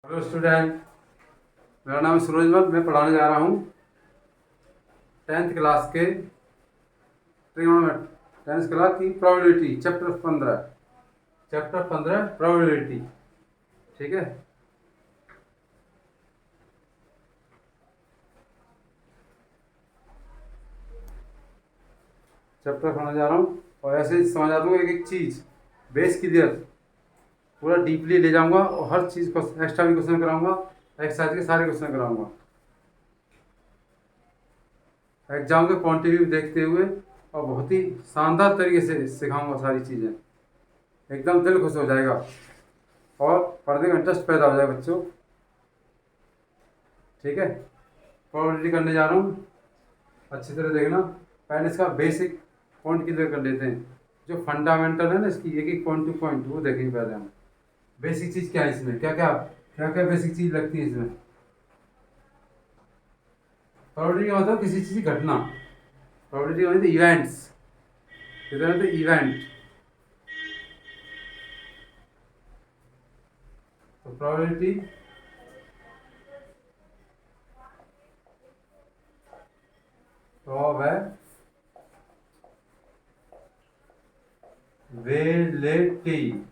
Hello student, मेरा नाम है सूरजमल। मैं पढ़ाने जा रहा हूँ 10th क्लास के ट्रिग्नोमेट्री 10th क्लास की प्रोबेबिलिटी चैप्टर 15 प्रोबेबिलिटी। ठीक है। चैप्टर पढ़ाने जा रहा हूँ और ऐसे समझा दूँगा एक एक चीज़ बेस क्लियर, पूरा डीपली ले जाऊँगा और हर चीज़ को एक्स्ट्रा भी क्वेश्चन कराऊँगा, एक्सरसाइज के सारे क्वेश्चन कराऊँगा एग्जाम के पॉइंट ऑफ व्यू देखते हुए, और बहुत ही शानदार तरीके से सिखाऊंगा सारी चीज़ें। एकदम दिल खुश हो जाएगा और पढ़ने का इंटरेस्ट पैदा हो जाएगा बच्चों। ठीक है। प्रोबेबिलिटी करने जा रहा हूँ, अच्छी तरह देखना। पहले इसका बेसिक पॉइंट क्लियर कर लेते हैं, जो फंडामेंटल है ना इसकी, एक एक पॉइंट टू पॉइंट वो देखेंगे पहले हम। बेसिक चीज़ क्या है इसमें, क्या क्या क्या क्या बेसिक चीज़ लगती है इसमें। प्रोबेबिलिटी का मतलब किसी चीज़ की घटना, प्रोबेबिलिटी का मतलब इवेंट्स, किधर होते इवेंट। तो प्रोबेबिलिटी प्रोबेबिलिटी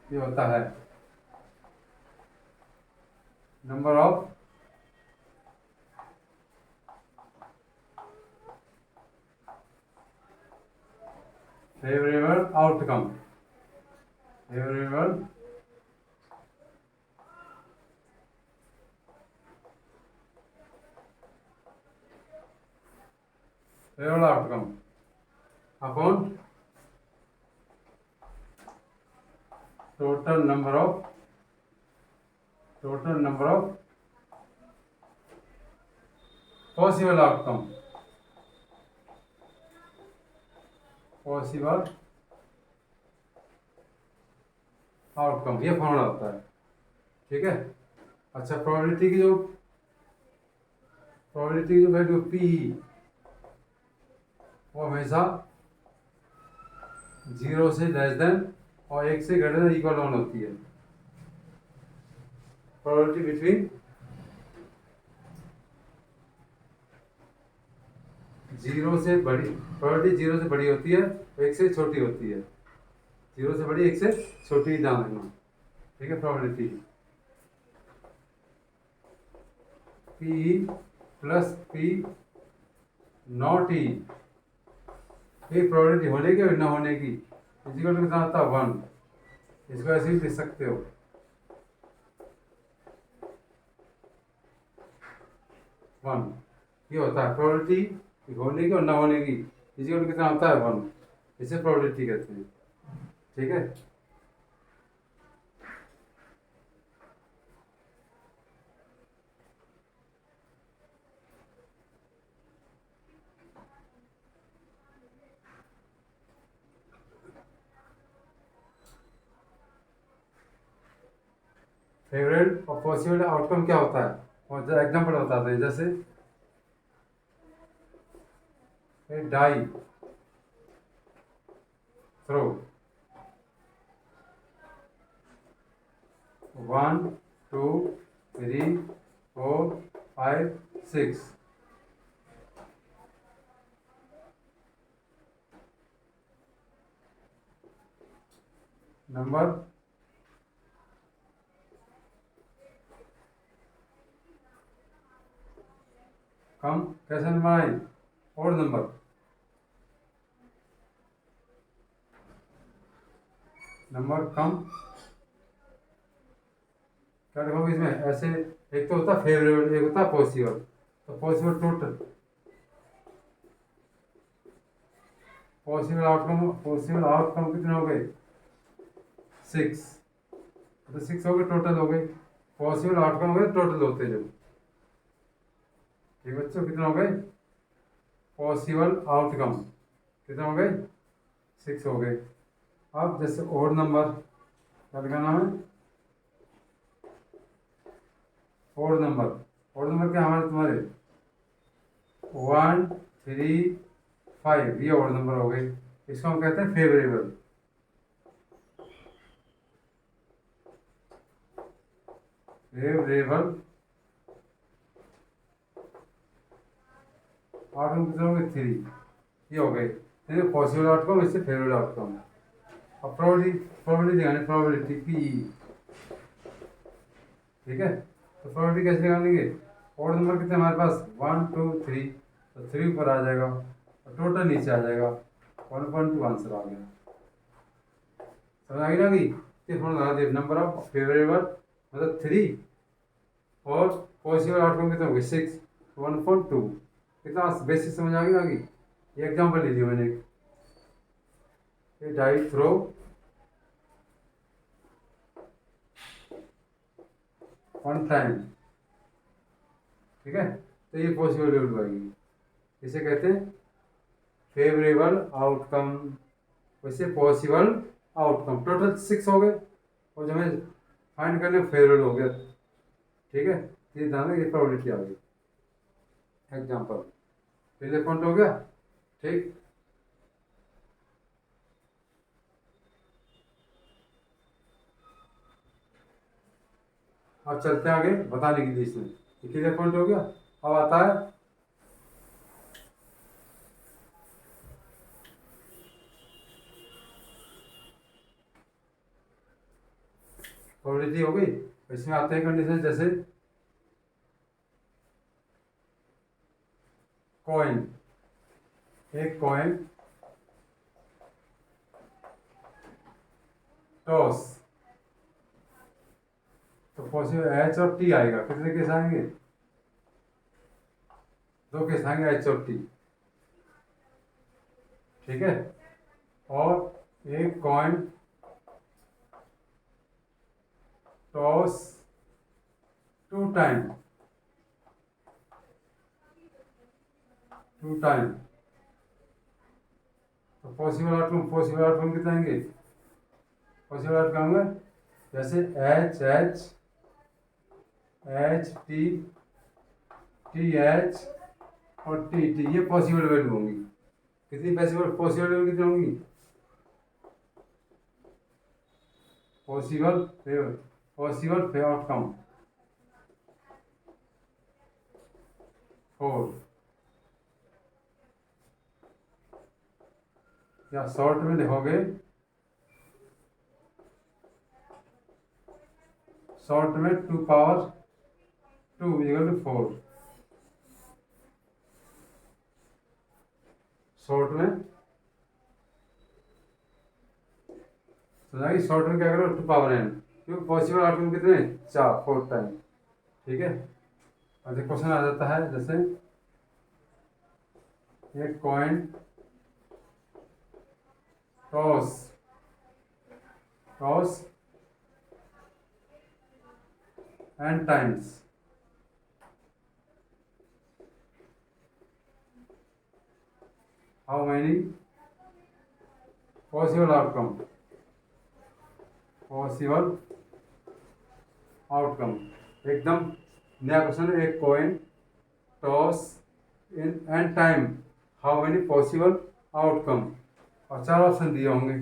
ये होता है number of favourable outcome, favourable favourable outcome upon total number of possible outcome, possible outcome ये फॉर्मूला होता है। ठीक है। अच्छा, प्रोबेबिलिटी की जो वैल्यू पी, वो हमेशा 0 से लेस देन और 1 से ग्रेटर देन इक्वल वन होती है। प्रोबेबिलिटी बिटवीन 0 से बड़ी, प्रोबेबिलिटी 0 से बड़ी होती है, 1 से छोटी होती है। 0 से बड़ी, 1 से छोटी ध्यान रखना। ठीक है। Probability P plus P not E, एक प्रोबेबिलिटी होने की और न होने की, इजिकल टू कितना आता है 1। इसको ऐसे भी लिख सकते हो, 1। ये होता है प्रोबेबिलिटी होने की और न होने की, इजिकल टू कितना होता है 1। इसे प्रोबेबिलिटी कहते हैं। ठीक है। फेवरेट और पॉसिबल आउटकम क्या होता है, और एग्जाम्पल बताते हैं। जैसे डाई थ्रो 1 2 3 4 5 6, नंबर कम, कैसे नंबर आए, और नंबर कम। क्या लिखोगे इसमें, ऐसे एक तो होता है फेवरेबल, एक होता है पॉसिबल। तो पॉसिबल आउटकम कितने हो गए, 6। तो 6 हो गए, टोटल हो गए। पॉसिबल आउटकम हो गए टोटल होते जो। ठीक बच्चों, कितने हो गए पॉसिबल आउटकम, कितने हो गए 6 हो गए। अब जैसे ओड नंबर, क्या लिखाना है, ओड नंबर क्या हमारे तुम्हारे 1 3 5, ये ओड नंबर हो गए। इसको हम कहते हैं फेवरेबल। फेवरेबल आउटकम कितने होंगे 3, ये हो गए पॉसिबल आउटकम, इससे फेवरेबल आउटकम। अब प्रोबेबिलिटी दिखानी, प्रोबेबिलिटी पी, ठीक है। तो प्रोबेबिलिटी कैसे निकालेंगे, और नंबर कितने हमारे पास 1 2 3, तो 3 ऊपर आ जाएगा और टोटल नीचे आ जाएगा, 1.2 आंसर आ गया। समझ आ गई ना कि थोड़ा नंबर ऑफ फेवरेबल मतलब 3 और पॉसिबल आउटकम कितना हो गया 6, 1.2, कितना बेसिक समझ आ गई। ये एग्जाम्पल लीजिए मैंने, ये डाई थ्रो वन टाइम, ठीक है, तो ये पॉसिबल वैल्यू आएगी, इसे कहते हैं फेवरेबल आउटकम, वैसे पॉसिबल आउटकम। टोटल 6 हो गए और जो हमें फाइंड करने फेवरेबल हो गया, ठीक है। ये ध्यान ये प्रोबेबिलिटी आ गई। एग्जाम्पल पहले पॉइंट हो गया, ठीक। अब चलते हैं आगे बताने के लिए, इसमें कितने पॉइंट हो गया। अब आता है प्रोबेबिलिटी हो गई, इसमें आते हैं कंडीशन, जैसे कॉइन, एक कॉइन टॉस, तो पॉसिबल एच और टी आएगा, कितने केस आएंगे, 2 केस आएंगे एच और टी, ठीक है। और एक कॉइन टॉस 2 टाइम, तो पॉसिबल आउटकम कितने आएंगे, पॉसिबल आउटकम है जैसे H H, H T, T H और टी टी, ये पॉसिबल वैल्यू होंगी। कितनी पॉसिबल वैल्यू कितनी होंगी, पॉसिबल आउटकम 4, या शॉर्ट में लिखोगे, शॉर्ट में 2 पावर 2 इक्वल टू 4, शॉर्ट में समझा, शॉर्ट में क्या करो 2 पावर n, क्योंकि पॉसिबल आउटकम कितने 4 टाइम, ठीक है। और क्वेश्चन आ जाता है, जैसे एक coin toss n times, how many possible outcome, एकदम नया क्वेश्चन है, एक coin toss in an time, how many possible outcome, और 4 ऑप्शन दिए होंगे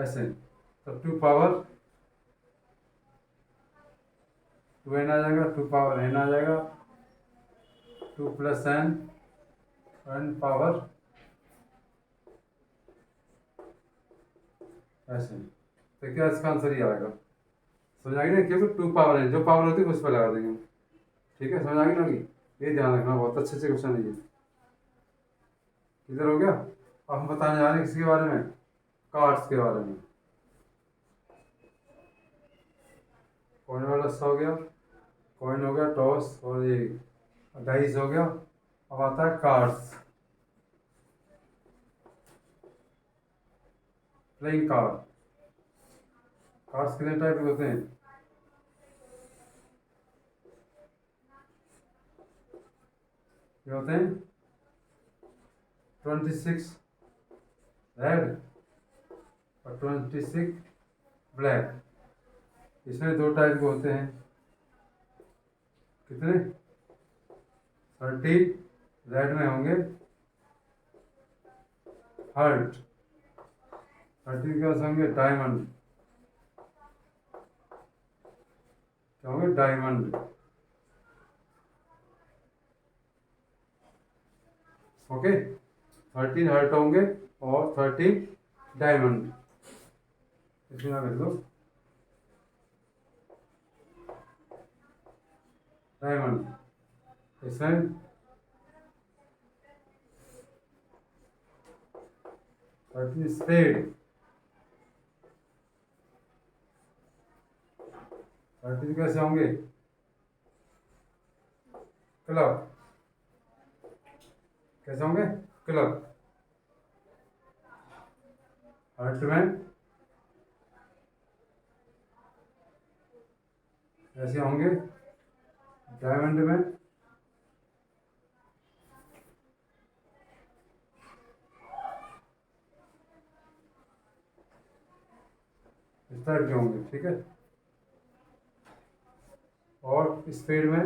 ऐसे, तो 2 पावर 2n आ जाएगा, 2 पावर n आ जाएगा, 2 प्लस n पावर ऐसे, तो क्या इसका आंसर ही आएगा। समझ आ गई ना, क्योंकि 2 पावर है, जो पावर होती है उस पर लगा देंगे, ठीक है। समझ आ गई ना कि ये ध्यान रखना, बहुत अच्छे से क्वेश्चन है ये। किधर हो गया, अब हम बताने जा रहे हैं किसके बारे में, कार्ड्स के बारे में। कॉइन वाला हो गया, कॉइन हो गया टॉस, और ये डाइस हो गया। अब आता है कार्ड्स, प्लेइंग कार्ड। कार्ड्स कितने टाइप के होते हैं, ये होते हैं 26 रेड और 26 ब्लैक, इसमें 2 टाइप के होते हैं, कितने 30 रेड में होंगे हर्ट, 30 के पास होंगे डायमंड, क्या होंगे? डायमंड। ओके, 13 हर्ट होंगे और 13 डायमंड। इसमें क्या कर दो? डायमंड। इसमें 13 स्पेड। 13 कैसे होंगे? क्लब। कैसे होंगे? क्लब। हर्ट में ऐसे होंगे। डायमंड में इस टाइप के होंगे। ठीक है, और स्पीड में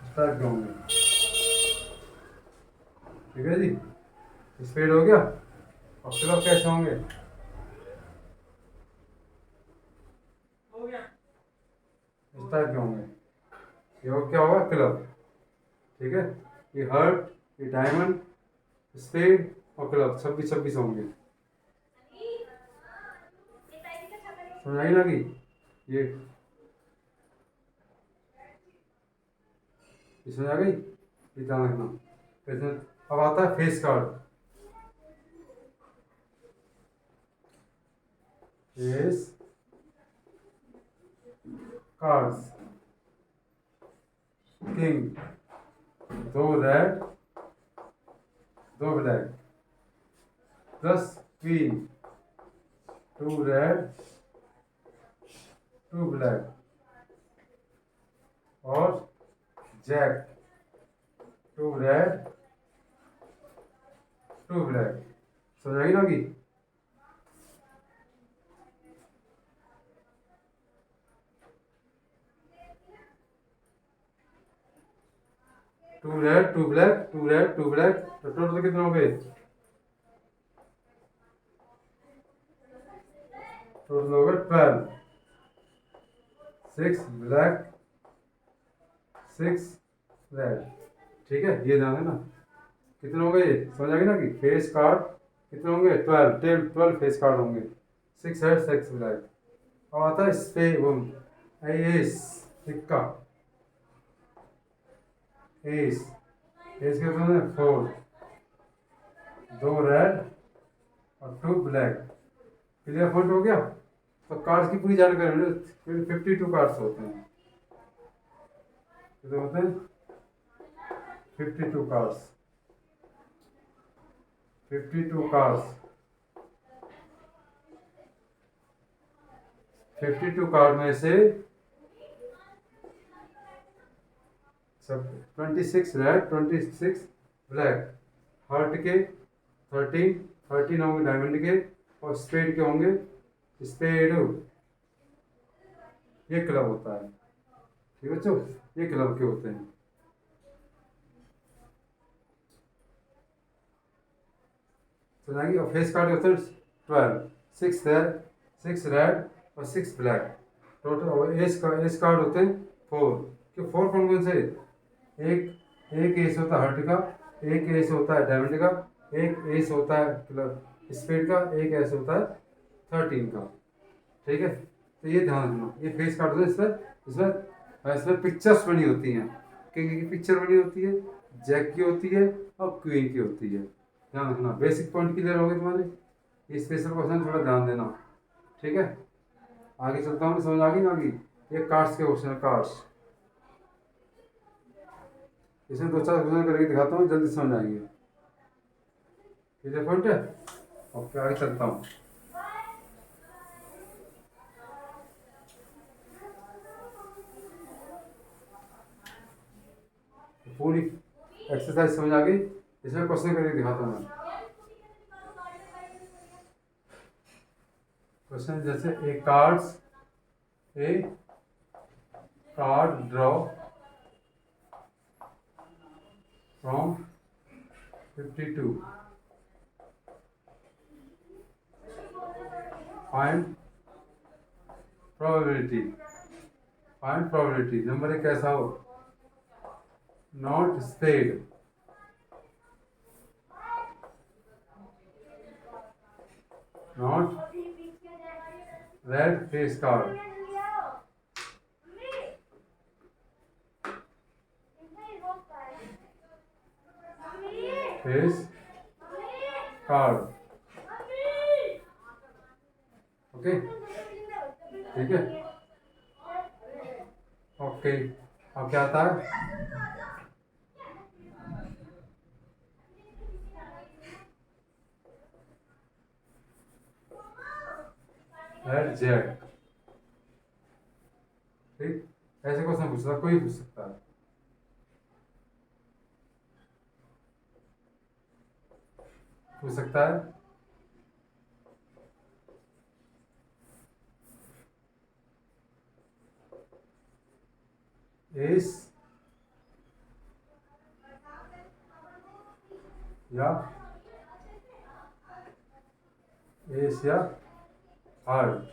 इस टाइप के होंगे। ठीक है जी, स्पीड हो गया। और क्लब कैसे होंगे? इस टाइप के होंगे। ये क्या होगा? क्लब। ठीक है, ये हर्ट, ये डायमंड, स्पेड और क्लब 26-26 होंगे। समझ आई ना कि ये समझ आ गई? ये ध्यान रखना। फिर अब आता है face card. Face cards. King, 2 red 2 black, plus queen, 2 red 2 black, और जैक, 2 रेड 2 ब्लैक। समझ आई ना कि 2 रेड 2 ब्लैक, 2 रेड 2 ब्लैक, तो टोटल कितने हो गए? टोटल हो गए 12। 6 ब्लैक 6 रेड। ठीक है, ये ध्यान है ना। कितने हो गए? समझ आ गई ना कि फेस कार्ड कितने होंगे? 12 फेस कार्ड होंगे। 6 रेड 6 ब्लैक। अब आता है स्पे वो एस, सिक्का। एस, एस के कितने हैं? 4, 2 रेड और 2 ब्लैक। क्लियर पॉइंट हो गया। तो कार्ड्स की पूरी जानकारी 52 कार्ड्स होते हैं। कितने होते हैं? 52 कार्ड्स। 52 कार्ड्स। 52 कार्ड में से सब 26 रेड 26 ब्लैक, हार्ट के 13 होंगे, डायमंड के, और स्पेड के होंगे। स्पेड ये क्लब होता है। ठीक है बच्चों, ये क्लब के होते हैं। सुनाएंगे। और फेस कार्ड होते हैं 12, 6 रेड और 6 ब्लैक टोटल। और एस कार्ड होते हैं 4। क्यों 4? कौन कौन से? एक एस होता है हर्ट का, एक एस होता है डायमंड का, एक एस होता है क्लब स्पेड का, एक एस होता है 13 का। ठीक है, तो ये ध्यान रखना। ये फेस कार्ड होता है। इसमें पिक्चर्स बनी होती हैं। की पिक्चर बनी होती है, जैक की होती है और क्वीन की होती है। ध्यान रखना। बेसिक पॉइंट क्लियर हो गए तुम्हारे? ये स्पेशल क्वेश्चन थोड़ा ध्यान देना। ठीक है, आगे चलता हूँ। समझ आ गई ना? आगे ये कार्ड्स के क्वेश्चन है। कार्ड्स इसमें 2-4 क्वेश्चन करके दिखाता हूँ, जल्दी समझ आएंगे। क्लियर पॉइंट है? ओके, आगे चलता हूँ। पूरी एक्सरसाइज समझ आ गई। इसमें क्वेश्चन करके दिखाता हूँ मैं। क्वेश्चन जैसे a card draw from 52 find probability, find probability. Number एक कैसा हो, not spade, not red face card, face card. Okay, ठीक है, ओके। अब क्या आता है, रेड जैक। ठीक, ऐसे क्वेश्चन पूछ सकता, कोई पूछ सकता है। पूछ सकता है, एस या एस या हार्ट,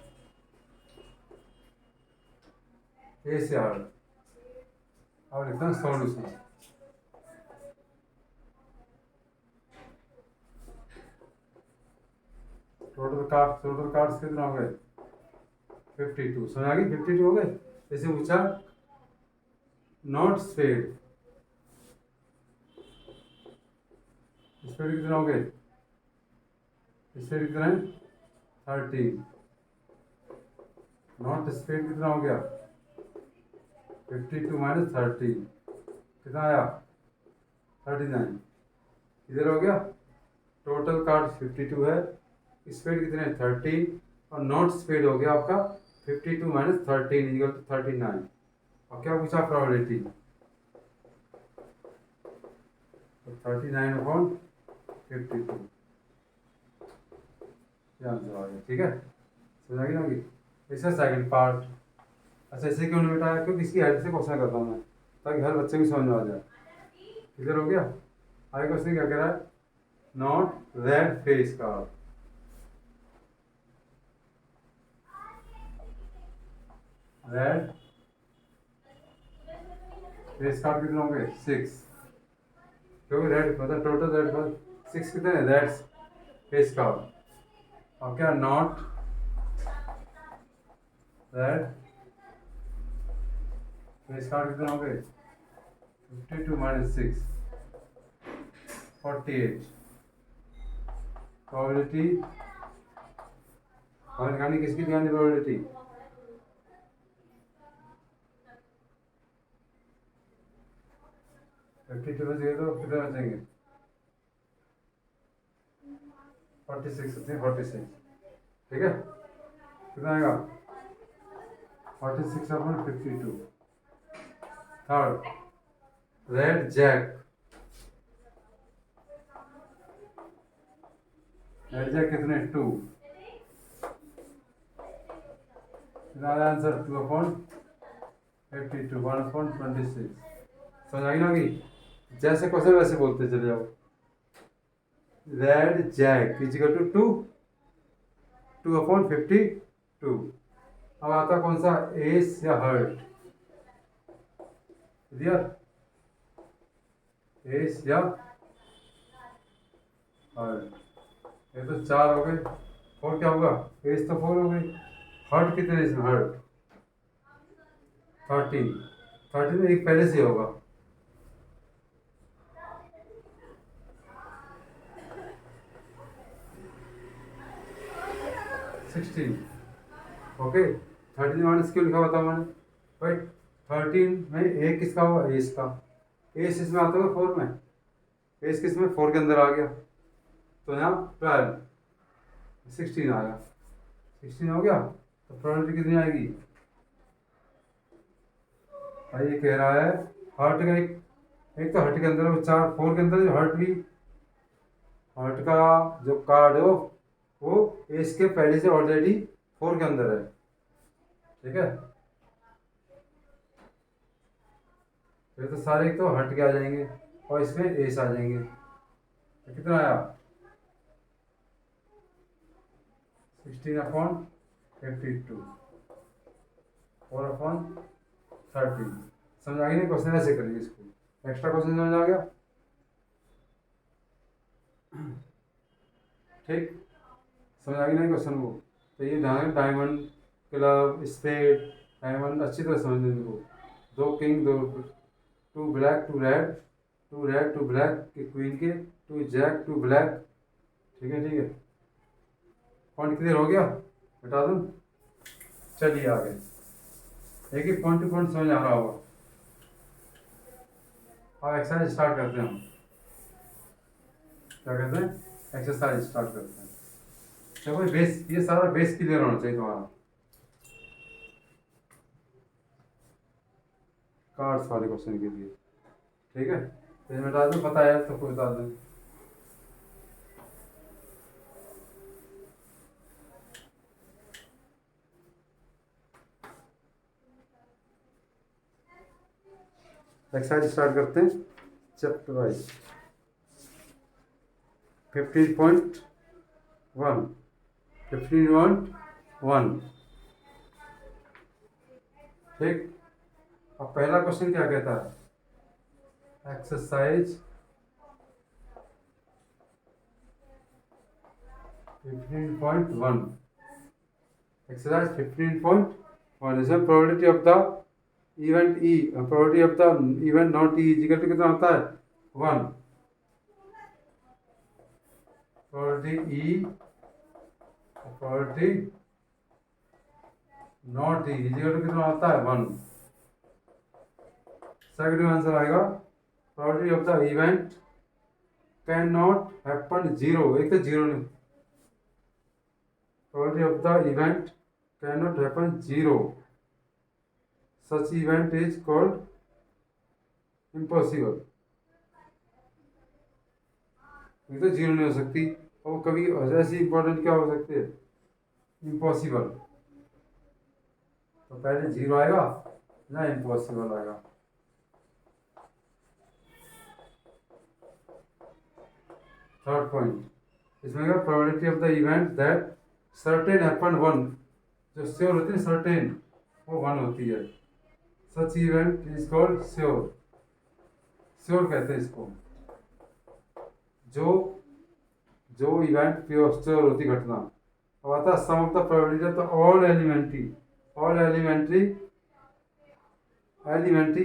एस या हार्ट। अब लिखता हूँ सॉल्यूशन। टोटल कार्ड्स कितने हो गए, 52। समझ आ गई, 52 हो गए। जैसे पूछा नॉट स्पेड, स्पेड कितने हो गए, स्पेड कितना है 13। नॉट स्पेड कितना हो गया 52 माइनस 13 कितना आया 39। इधर हो गया, टोटल कार्ड 52 है, स्पेड कितने 13 और नॉट स्पेड हो गया आपका 52 माइनस 13 इक्वल टू 39। और क्या पूछा प्रोबेबिलिटी, तो 39 अपॉन 52 ये आंसर आ गया। ठीक है, समझ आ गई होगी। इसका सेकंड पार्ट। अच्छा, इसे क्यों नहीं बेटा, क्योंकि इसकी हेल्प से क्वेश्चन करता हूँ मैं, ताकि हर बच्चे को समझ में आ जाए। क्लियर हो गया। आगे क्वेश्चन क्या कह रहा है, not red face card, red face card कितने होंगे 6, क्योंकि रेड मतलब टोटल रेड पर 6 कितने हैं रेड फेस कार्ड। और क्या नॉट रेड फेस कार्ड कितने होंगे 52 माइनस 6 48। प्रोबेबिलिटी और निकालनी किसकी निकालनी प्रोबेबिलिटी, फिफ्टी टू बचेंगे तो कितने बचेंगे 46 46। ठीक है, कितना आएगा 46 upon 52। Third red jack, red jack कितने 2, कितना आया आंसर 2 अपॉन 52 1 अपॉन 26। समझ आई ना कि जैसे क्वेश्चन वैसे बोलते चले जाओ। Red jack is equal to 2 upon 52। अब आता कौन सा एस या हर्ट, क्लियर, एस या हर्ट। ये तो 4 हो गए, और क्या होगा एस तो 4 हो गई, हर्ट कितने इसमें हर्ट 13, 13 में एक पहले से होगा। ओके, 13 माइनस क्यों लिखा होता मैंने भाई, 13 में एक किसका होगा एस का, एस इसमें आता होगा 4 में, एस किस में 4 के अंदर आ गया, तो यहाँ 12 16 आया, 16 हो गया। तो प्रोबेबिलिटी कितनी आएगी भाई, ये कह रहा है हार्ट का एक तो हार्ट के अंदर वो 4 4 के अंदर जो हार्ट का जो कार्ड है वो एस के पहले से ऑलरेडी 4 के अंदर है। ठीक है, ये तो सारे एक तो हट के आ जाएंगे और इसमें एस आ जाएंगे, तो कितना आया 16/52 4/30। समझ आ गई नहीं? क्वेश्चन ऐसे करेंगे इसको। एक्स्ट्रा क्वेश्चन समझ आ गया? ठीक, समझ आ गई नहीं क्वेश्चन को? तो ये ध्यान, डायमंड, क्लब, स्पेड, डायमंड अच्छी तरह समझ लेंगे इनको। दो किंग, दो, two black, two red, two red, two black के क्वीन के, टू जैक, टू ब्लैक। ठीक है, ठीक है। पॉइंट क्लियर हो गया? बता दूँ? चलिए आगे। एक ही पॉइंट टू पॉइंट समझ आ रहा होगा। अब एक्सरसाइज स्टार्ट करते हैं हम। क्या कहते हैं? एक्सरसाइज स्टार्ट करते हैं। देखो बेस, ये सारा बेस क्लियर होना चाहिए तुम्हारा कार्ड्स वाले क्वेश्चन के लिए। ठीक है, तो मैं बता दूँ, पता है तो कोई बता दें। एक्सरसाइज स्टार्ट करते हैं चैप्टर वाइज। 15.1 15.1। ठीक, अब पहला क्वेश्चन क्या कहता है? एक्सरसाइज 15.1। एक्सरसाइज 15.1 इसमें probability of the event E, probability of the event not E equal to कितना होता है? 1। Probability E, probability not E equal to कितना होता है? 1। सेकंड आंसर आएगा probability of the event can not happen 0। एक तो 0 नहीं, probability of the event can not happen 0, such event is called impossible. ये तो 0 नहीं हो सकती, और कभी ऐसी इंपॉर्टेंट क्या हो सकती है? इम्पॉसिबल। तो पहले 0 आएगा ना, इम्पॉसिबल आएगा। थर्ड पॉइंट, इसमें क्या? Probability of the event that certain happen 1, जो श्योर होती है सर्टेन, वो 1 होती है। सच event is called sure. Sure कहते हैं इसको, जो इवेंट प्योर श्योर होती घटना। अब आता है सम ऑफ द प्रोबेबिलिटी तो ऑल एलिमेंट्री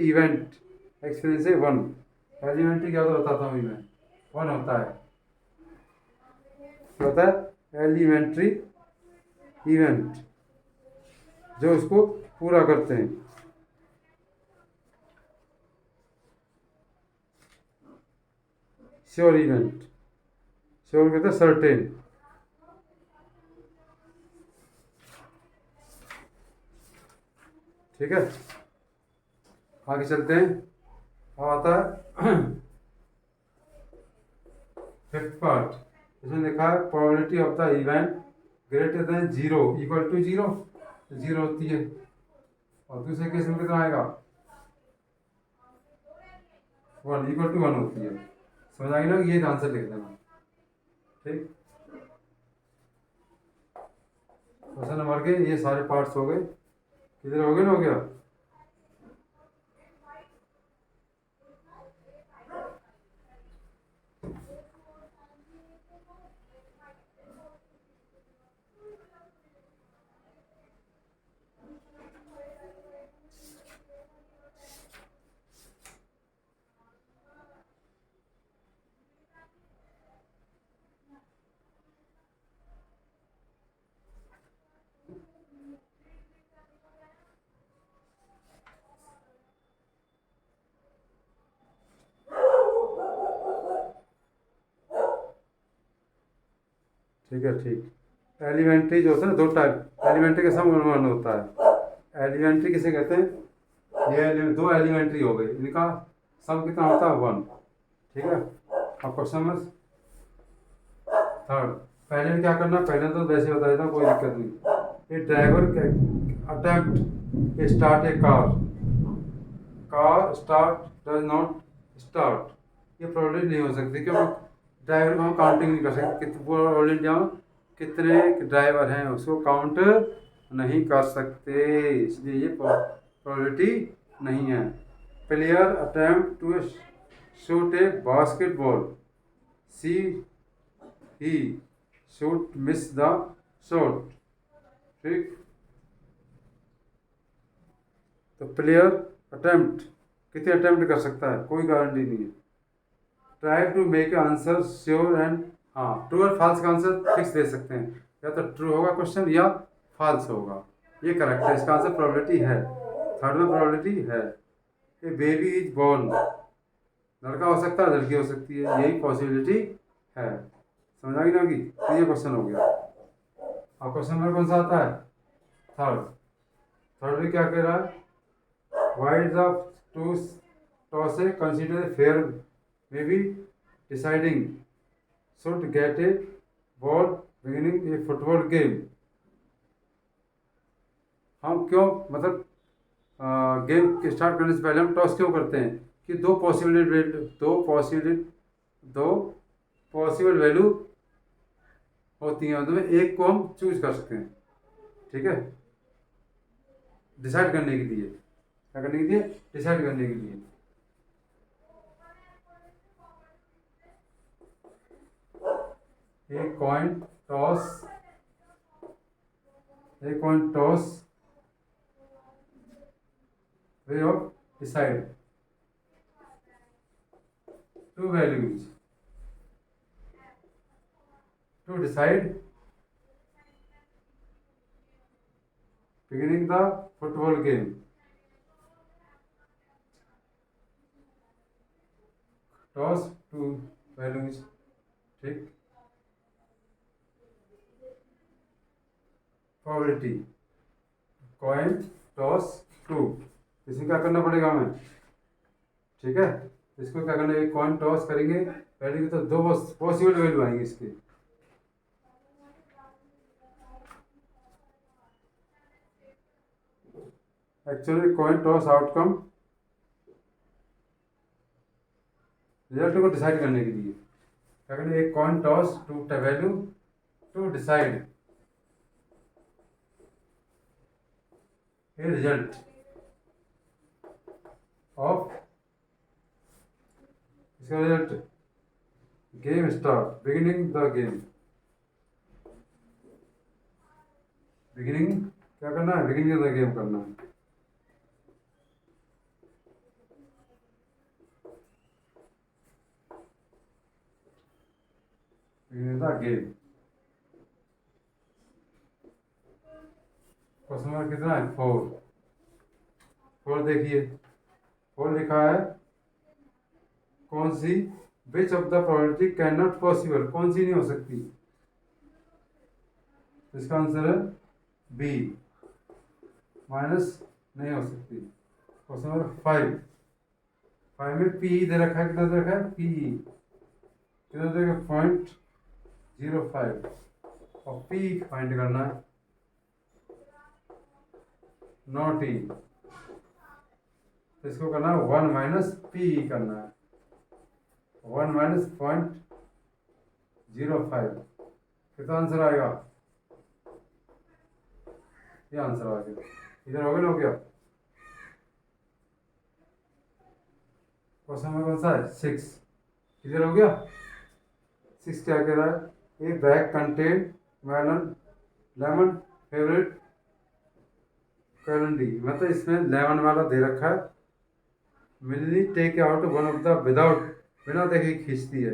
इवेंट एक्सपीरियंस है 1। एलिमेंट्री क्या होता है बताता हूँ मैं। 1 होता है, क्या होता है? एलिमेंट्री इवेंट, जो उसको पूरा करते हैं। श्योर इवेंट, श्योर कहते हैं सर्टेन। ठीक है, आगे चलते हैं। अब आता है फिफ्थ पार्ट। इसमें लिखा है probability of the event greater than 0 equal to 0, 0 होती है। और दूसरे केस में कितना आएगा? 1 इक्वल टू 1 होती है। समझ आ गई ना? ये आंसर लिख देना। ठीक, क्वेश्चन नंबर के ये सारे पार्ट्स हो गए। किधर हो गए ना? हो गया। ठीक है, ठीक। एलिमेंट्री जो होता है ना, 2 टाइप एलिमेंट्री का सम 1 होता है। एलिमेंट्री किसे कहते हैं? ये 2 एलिमेंट्री हो गई, इनका सम कितना होता है? 1। ठीक है। अब क्वेश्चन नंबर थर्ड। पहले में क्या करना? पहले तो वैसे बता देता हूँ, कोई दिक्कत नहीं। A driver attempt start a car start does not start. ये प्रोबेबिलिटी नहीं हो सकती, क्योंकि ड्राइवर को हम काउंटिंग नहीं कर सकते। कितने ऑल इंडिया में कितने ड्राइवर हैं उसको काउंट नहीं कर सकते, इसलिए ये प्रोबेबिलिटी नहीं है। Player attempt to shoot a basketball, she he shoot miss the shot. ठीक, तो प्लेयर अटेम्प्ट कितने अटेम्प्ट कर सकता है, कोई गारंटी नहीं है। Try to make answer sure and, हाँ ट्रू और फॉल्स का आंसर फिक्स दे सकते हैं, या तो ट्रू होगा क्वेश्चन या फॉल्स होगा, ये करेक्ट है, इसका आंसर प्रोबेबिलिटी है, थर्ड में प्रोबेबिलिटी है। ए बेबी इज बोर्न, लड़का हो सकता है लड़की हो सकती है, यही पॉसिबिलिटी है। समझ आ गई ना होगी, तो ये क्वेश्चन हो गया। अब क्वेश्चन नंबर कौन सा आता है, थर्ड। थर्ड में क्या कह रहा है, wide the two toss A consider fair may be deciding should get a ball beginning a football game। हम क्यों, मतलब गेम के स्टार्ट करने से पहले हम टॉस क्यों करते हैं, कि दो पॉसिबल वैल्यू होती हैं, उसमें एक को हम चूज कर सकते हैं। ठीक है, डिसाइड करने के लिए, क्या करने के लिए, डिसाइड करने के लिए। एक coin toss way of decide two values to decide beginning the football game। Toss two values, ठीक। प्रोबेबिलिटी कॉइन टॉस टू, इसमें क्या करना पड़ेगा हमें, ठीक है। इसको क्या करना है, कॉइन टॉस करेंगे वैल्यू, तो दो पॉसिबल वैल्यू आएंगे इसके। Actually coin toss outcome, result को डिसाइड करने के लिए क्या करना है, एक coin toss to value to decide a result of, इसका result game start, beginning the game. Beginning क्या करना है, बिगिनिंग द गेम करना है। Beginning the game. Question number कितना है, 4। 4 देखिए, 4 लिखा है, कौन सी, which of the probability can not possible, कौन सी नहीं हो सकती, इसका आंसर है बी, माइनस नहीं हो सकती। Question number 5। 5 में पी दे रखा है, कितना दे रखा है, पी कितना दे रखा है, 0.05, और पी फाइंड करना है, नॉट ई, इसको करना है 1 माइनस पी करना है, 1 माइनस 0.05, कितना आंसर आएगा, ये आंसर आ गया। इधर हो गया ना, हो गया। क्वेश्चन नंबर कौन सा है, 6, इधर हो गया। 6 क्या कह रहा है, a bag contain melon lemon favourite candy, मतलब इसमें लेमन वाला दे रखा है। मिलनी take out one of the without, बिना देखे खींचती है।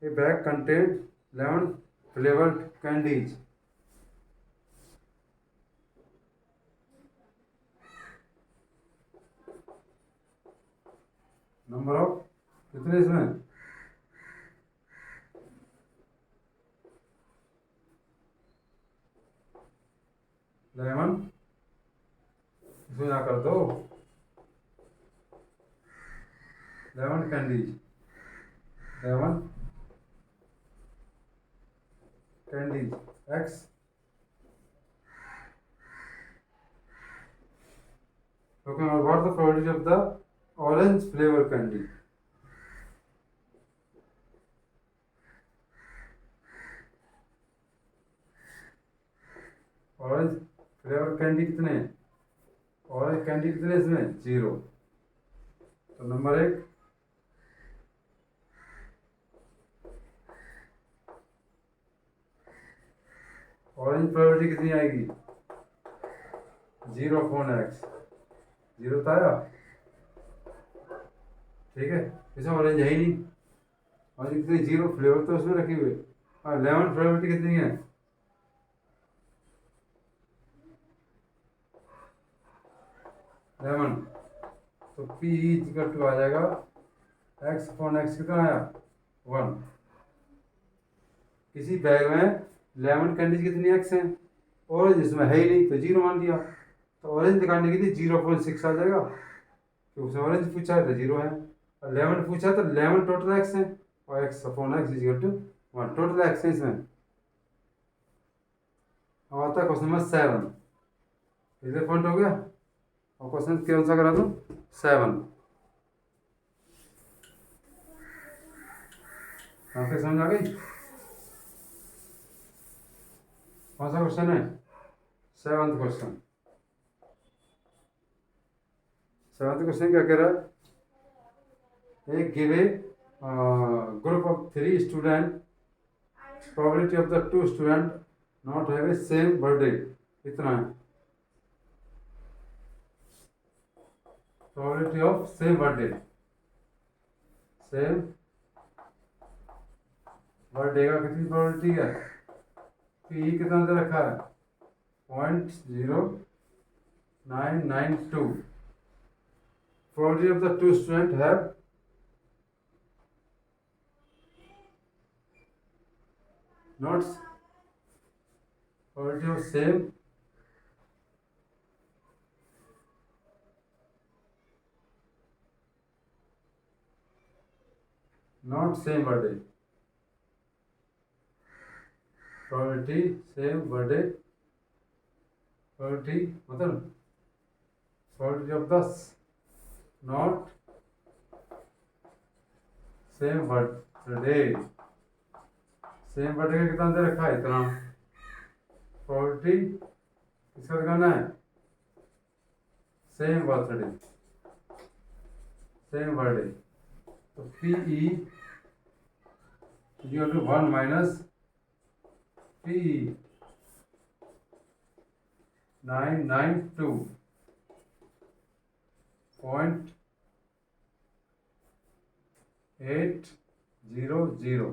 A bag contain lemon flavoured candies, number of कितने इसमें, लेमन, इसमें क्या कर दो, lemon candies, lemon candies X. Okay, now what the probability of the orange flavor candy? Orange flavour candy कितने हैं? ऑरेंज कैंडी कितने इसमें? 0। तो नंबर 1। ऑरेंज प्रोबेबिलिटी कितनी आएगी? 0/x। 0 तो आया, ठीक है। इसमें ऑरेंज है ही नहीं, और कितनी 0 फ्लेवर तो उसमें रखी हुई। और लेमन प्रोबेबिलिटी कितनी है? 11। तो P इक्वल टू आ जाएगा x/x कितना आया? 1। किसी बैग में लेमन कैंडीज कितनी x हैं? ऑरेंज इसमें है ही नहीं, तो 0 मान लिया। तो ऑरेंज निकालने के लिए 0.6 आ जाएगा, क्योंकि उसने ऑरेंज पूछा है तो 0 है, और लेमन पूछा तो लेमन टोटल x है, और x/x equal to 1 total x है इसमें। अब आता है क्वेश्चन नंबर 7। इधर पॉइंट हो गया, और क्वेश्चन कौन सा करा दूँ? 7। कहाँ तक समझ आ गई? कौन सा क्वेश्चन है? 7th question. 7th क्वेश्चन क्या कह रहा है? एक give a group of 3 student, probability of the 2 student not have a same birthday कितना है? Probability of same birthday, same birthday का कितनी प्रोबेबिलिटी है? पी कितना दे रखा है? 0.0992। Probability of the 2 student have not probability of same not same birthday, probability same birthday, probability मतलब probability of the not same birthday, same birthday का कितना दे रखा है? इतना। प्रोबेबिलिटी किसका दिखाना है? Same birthday, same birthday. तो P E equal to 1 minus P 992.800।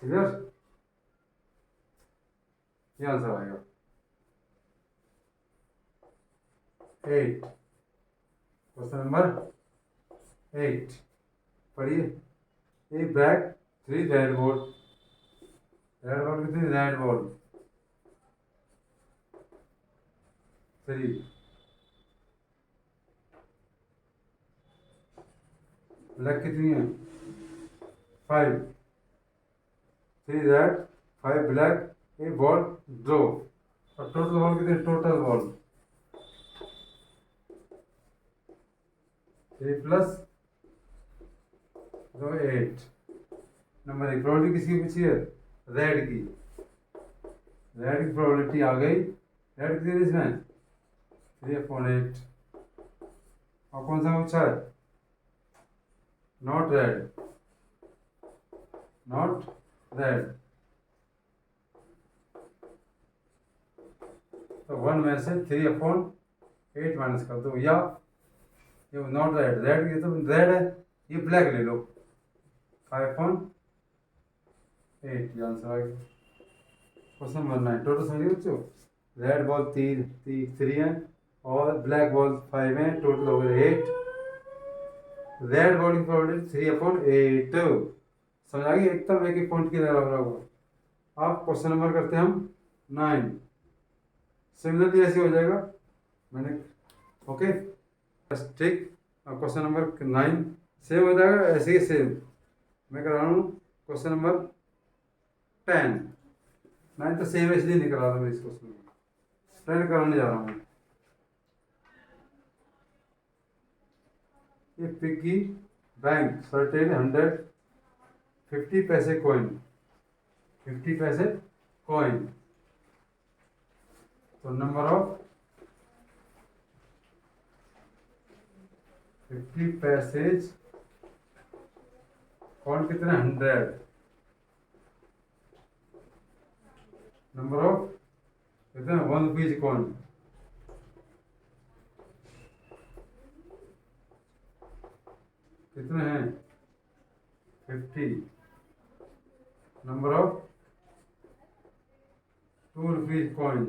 Clear? ये आंसर आएगा 8। क्वेश्चन नंबर 8 पढ़िए। एक bag 3 red ball, red ball कितनी? Red ball 3। ब्लैक कितनी है? 5। 3 रेड 5 ब्लैक, एक बॉल ड्रॉ, और टोटल बॉल कितनी? Total ball 3 plus 8। Number 1 probability किसकी पूछी है? रेड की। रेड की प्रोबेबिलिटी आ गई। रेड कितनी है इसमें? 3/8। और कौन सा पूछा है? Not red, not red. तो 1 में से 3/8 माइनस कर दो, या ये नॉट रेड, रेड ये तो रेड है, ये ब्लैक ले लो, 5/8। ये आंसर आ गया। क्वेश्चन नंबर 9 टोटल समझिए बच्चों। रेड बॉल 3 है, और ब्लैक बॉल 5 है, टोटल हो गए 8। रेड बॉल की प्रोबेबिलिटी 3/8। समझ आ गई? एकदम एक एक पॉइंट की तरह लगा हुआ। आप क्वेश्चन नंबर करते हैं हम 9। सिमिलरली ऐसे हो जाएगा मैंने, ओके ठीक। क्वेश्चन नंबर 9 सेम हो जाएगा, ऐसे ही सेम मैं करा रहा हूँ। क्वेश्चन नंबर 10 9 तो सेम इसलिए नहीं करा रहा मैं इस क्वेश्चन में, 10 कराने जा रहा हूँ। ये पिग्गी बैंक सर्टेन 150 पैसे कॉइन, 50 पैसे कॉइन नंबर ऑफ 50 पैसेज कौन कितने 100 नंबर ऑफ कितने 1 रुपीज कौन कितने हैं 50 number of 2 rupees coin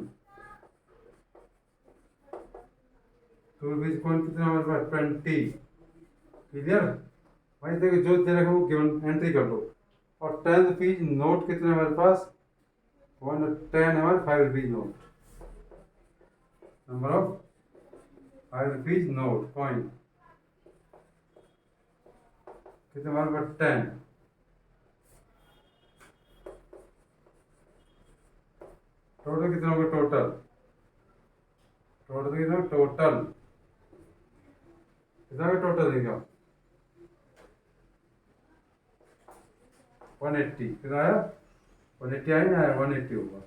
2 rupees coin कितने हमारे पास 20 क्लियर भाई देखो जो दे रखा वो गिवन एंट्री कर लो और 10 रुपीज नोट कितने हमारे पास 10 हमारे 5 rupees note number of 5 rupees note coin कितने हमारे पास 10 टोटल कितना होगा टोटल टोटल कितना टोटल कितना का टोटल देगा 180 कितना आया 180 आया ना 180 होगा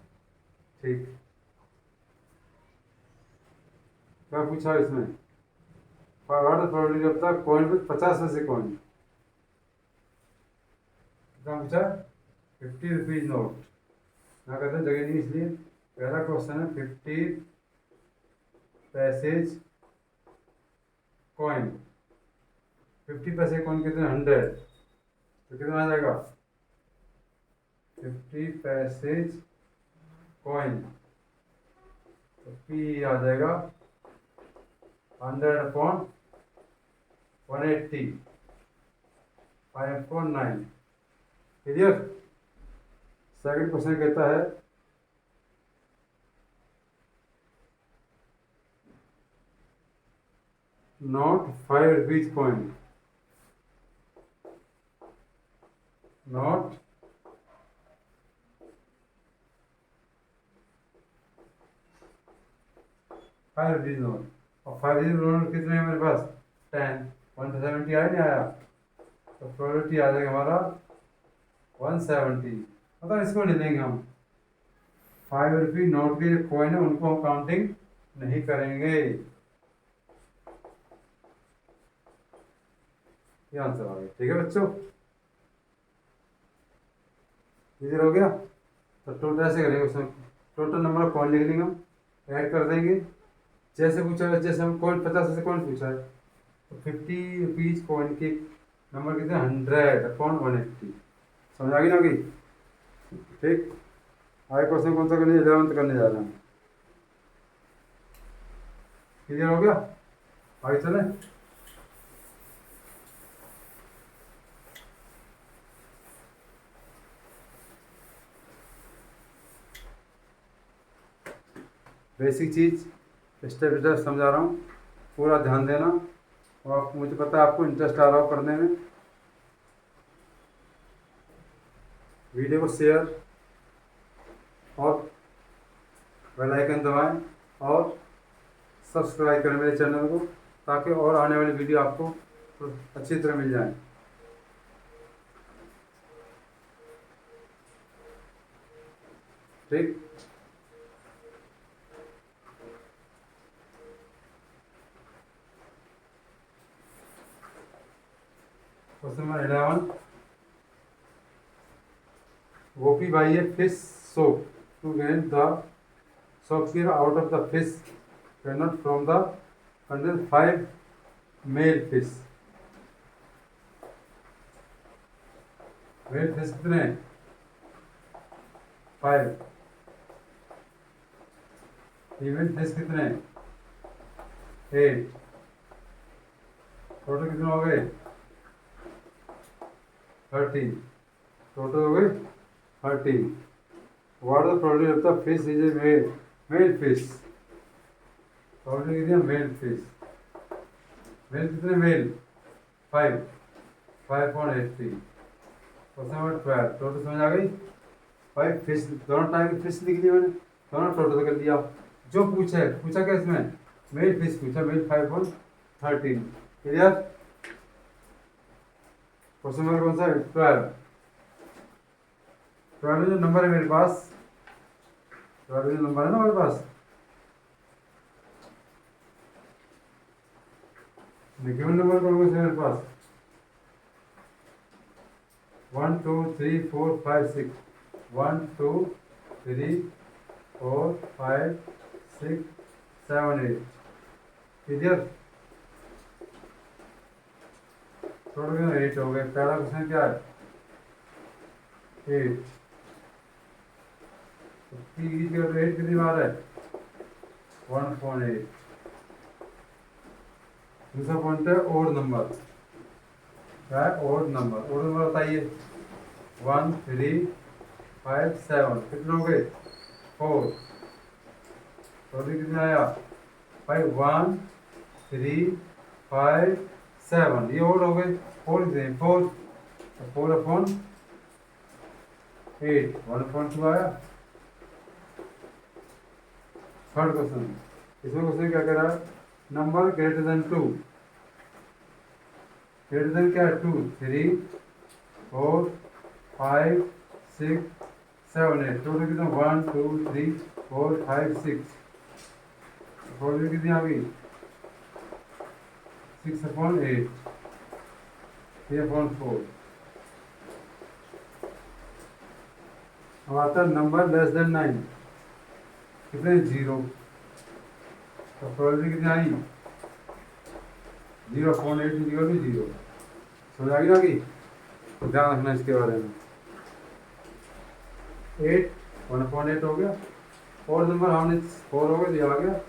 ठीक क्या पूछा इसमें probability of the coin with 50 में से कॉइन कितना पूछा 50 रुपीज नोट ना कहते हैं जगह नहीं इसलिए पहला क्वेश्चन है 50 पैसेज कॉइन 50 पैसे कॉइन कितने 100 तो कितना आ जाएगा 50 पैसेज कॉइन तो पी आ जाएगा 100 अपॉन 180 549 क्लियर सेकंड क्वेश्चन कहता है not 5 rupees coin not 5 rupees note और 5 रुपीज नोट कितने हैं मेरे पास 10 170 आया नहीं आया तो प्रोबेबिलिटी आ जाएगा हमारा 170 मतलब इसको नहीं लेंगे हम 5 रुपये नोट के जो कॉइन है उनको हम काउंटिंग नहीं करेंगे ये आंसर आ गया ठीक है बच्चों क्लियर हो गया तो टोटल ऐसे करेंगे उसमें टोटल नंबर ऑफ कॉइन लिख लेंगे हम ऐड कर देंगे जैसे पूछा है जैसे हम कॉइन 50 से कॉइन पूछा है तो 50 रुपीज कॉइन के नंबर कितने 100 अपॉन 180 समझ आ गई ना गई ठीक आगे क्वेश्चन कौन सा करने 11th करने जा रहे हैं क्लियर हो गया आगे चले basic cheese step by step समझा रहा हूँ पूरा ध्यान देना और मुझे पता है आपको इंटरेस्ट आ रहा हो पढ़ने में वीडियो को शेयर और बेल आइकन दबाएं और सब्सक्राइब करें मेरे चैनल को ताकि और आने वाली वीडियो आपको अच्छी तरह मिल जाए ठीक question number 11 Gopi buy a fish soap to get the shopkeeper out of the fish cannot from the contain 5 male fish. Male fish कितने 5 फीमेल फिश कितने 8 टोटल कितने हो गए 30 टोटल हो गए 30 what the probability of the fish is a male fish probability कितनी है male fish mail कितने मेल 5 5.83 क्वेश्चन नंबर 12 टोटल समझ आ गई 5 फिश दोनों टाइप की फिश लिख दी मैंने दोनों टोटल कर दिया जो पूछा क्या इसमें मेल फिश पूछा मेल 5.13 क्लियर क्वेश्चन नंबर कौन सा है 12 जो नंबर है मेरे पास 12 जो नंबर है ना मेरे पास गिवन नंबर कौन से मेरे पास 1 2 3 4 5 6 1 2 3 4 5 6 7 8 क्लियर। टोटल 8 हो गए। पहला क्वेश्चन क्या है 8 8 कितनी बार है 1.8। दूसरा पॉइंट है ओड नंबर। क्या है ओड नंबर बताइए 1 3 5 7 कितने हो गए 4। टोटल कितना आया भाई 1 3 5 7 ये ओड हो गए 4 4/8 1.2 आया। थर्ड क्वेश्चन इसमें क्वेश्चन क्या कह रहा है number greater than 2 greater than क्या है 2 3 4 5 6 7 8 टोटल कितना 1 2 3 4 5 6 टोटल कितनी आ गई 6/8 3/4। अब आता है नंबर लेस देन 9 कितने 0 तो प्रोबेबिलिटी कितनी आई 0.8 इक्वल टू 0। समझ आ गई ना कि ध्यान रखना इसके बारे में 8 1.8 हो गया और नंबर हमने 4 हो गया दिया आ गया।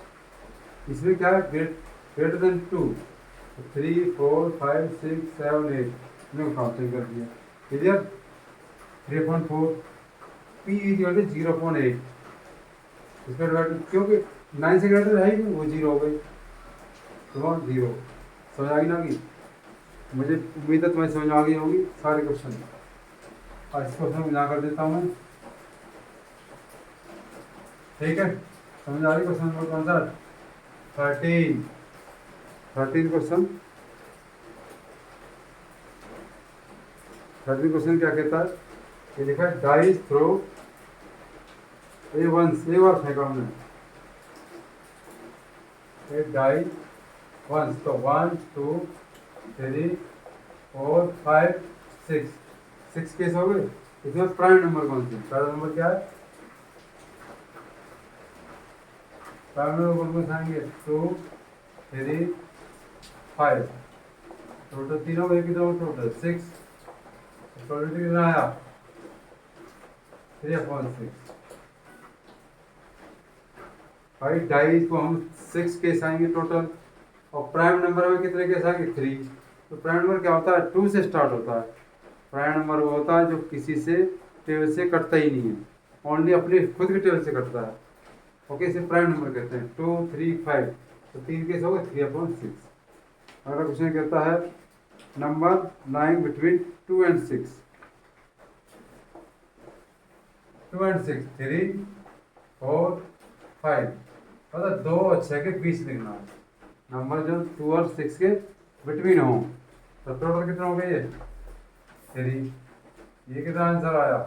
इसमें क्या है ग्रेटर देन 2 3 4 5 6 7 8 ने काउंटिंग कर दिया क्लियर 3.4 पी इक्वल टू 0.8 इसका डिवाइड क्योंकि 9 से ग्रेटर है ही वो 0 हो गई तो 0। समझ आ गई ना कि मुझे उम्मीद है तुम्हें समझ आ गई होगी सारे क्वेश्चन। और इस क्वेश्चन को मिला कर देता हूँ मैं ठीक है। समझ आ रही क्वेश्चन नंबर कौन सा 13 क्वेश्चन। 13 क्वेश्चन क्या कहता है ये लिखा है डाइस थ्रो एक बार फेंका हमने एक डाई वंस तो 1 2 3 4 5 6 केस हो गए। इसमें प्राइम नंबर कौन सी पहला नंबर क्या है प्राइम नंबर कौन कौन आएंगे 2 3 5 टोटल तीनों गए कितना टोटल 6 टोटल कितना आया 3/6 भाई डाइस को हम 6 केस आएंगे टोटल और प्राइम नंबर में कितने केस आएंगे 3। तो प्राइम नंबर क्या होता है 2 से स्टार्ट होता है। प्राइम नंबर वो होता है जो किसी से टेबल से कटता ही नहीं है ओनली अपने खुद के टेबल से कटता है ओके इसे प्राइम नंबर कहते हैं 2 3 5 तो 3 केस हो गए 3/6। अगला क्वेश्चन कहता है नंबर 9 बिटवीन 2 and 6 2 and 6 3 4 5 मतलब 2 और 6 के बीच लिखना है नंबर जो 2 और 6 के बिटवीन हो तो टोटल कितना हो गया ये 3। ये कितना आंसर आया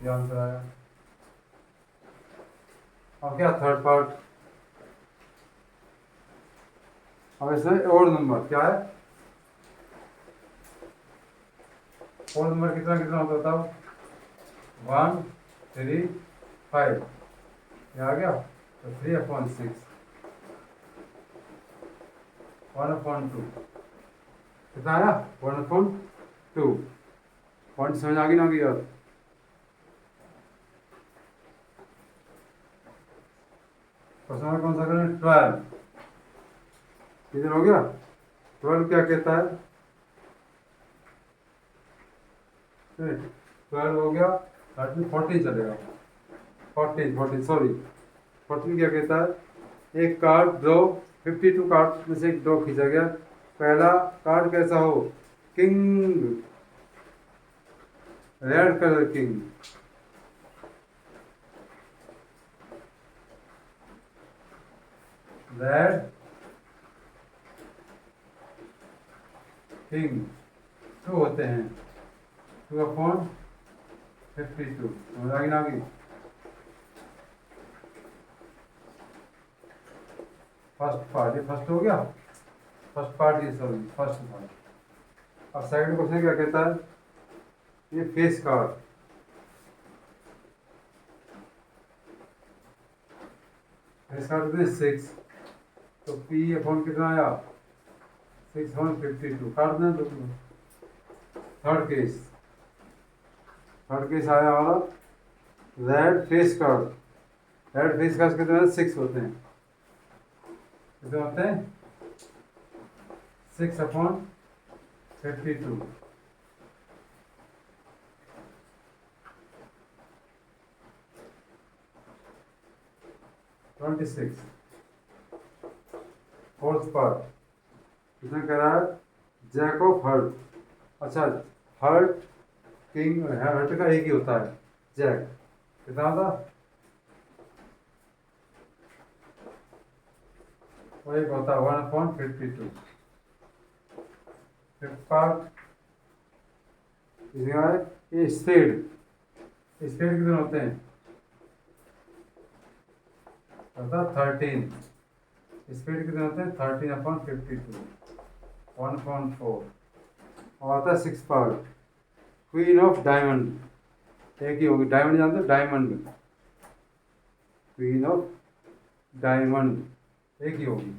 ये आंसर आया। अब क्या थर्ड पार्ट अब इसमें और नंबर क्या है और नंबर कितना कितना होता था 1 3 5 ये आ गया तो 3/6 1/2 कितना आया 1/2 पॉइंट समझ आ गई ना कि यार क्वेश्चन कौन सा करें 12 कितने हो गया 12 क्या कहता है 12 हो गया 14 चलेगा 14 सॉरी 14 क्या कहता है एक कार्ड ड्रॉ 52 कार्ड में से एक ड्रॉ खींचा गया पहला कार्ड कैसा हो king red colour king red king 2 होते हैं 2/52 समझ आ गई ना कि फर्स्ट पार्ट, ये फर्स्ट हो गया, फर्स्ट पार्ट ये सॉरी फर्स्ट पार्ट। अब सेकंड क्वेश्चन क्या कहता है, ये फेस कार्ड, फेस कार्ड कितने 6, तो पी अपॉन कितना आया 6/52 काट दें। तो थर्ड केस आया हमारा red face card, red face card कितने 6 होते हैं, कितने होते हैं 6/52। 26 फोर्थ पार्ट इसमें कह रहा है जैक ऑफ हर्ट। अच्छा, हर्ट किंग, हर्ट का एक ही होता है जैक, कितना था वो एक होता है 1/52। फिफ्थ पार्ट इसमें है ये स्पेड, स्पेड कितने होते हैं होता 13, स्पीड कितने होते हैं 13/52 1/4। और आता है 6 पार्ट क्वीन ऑफ डायमंड, एक ही होगी, डायमंड जानते हो डायमंड, क्वीन ऑफ डायमंड एक ही होगी।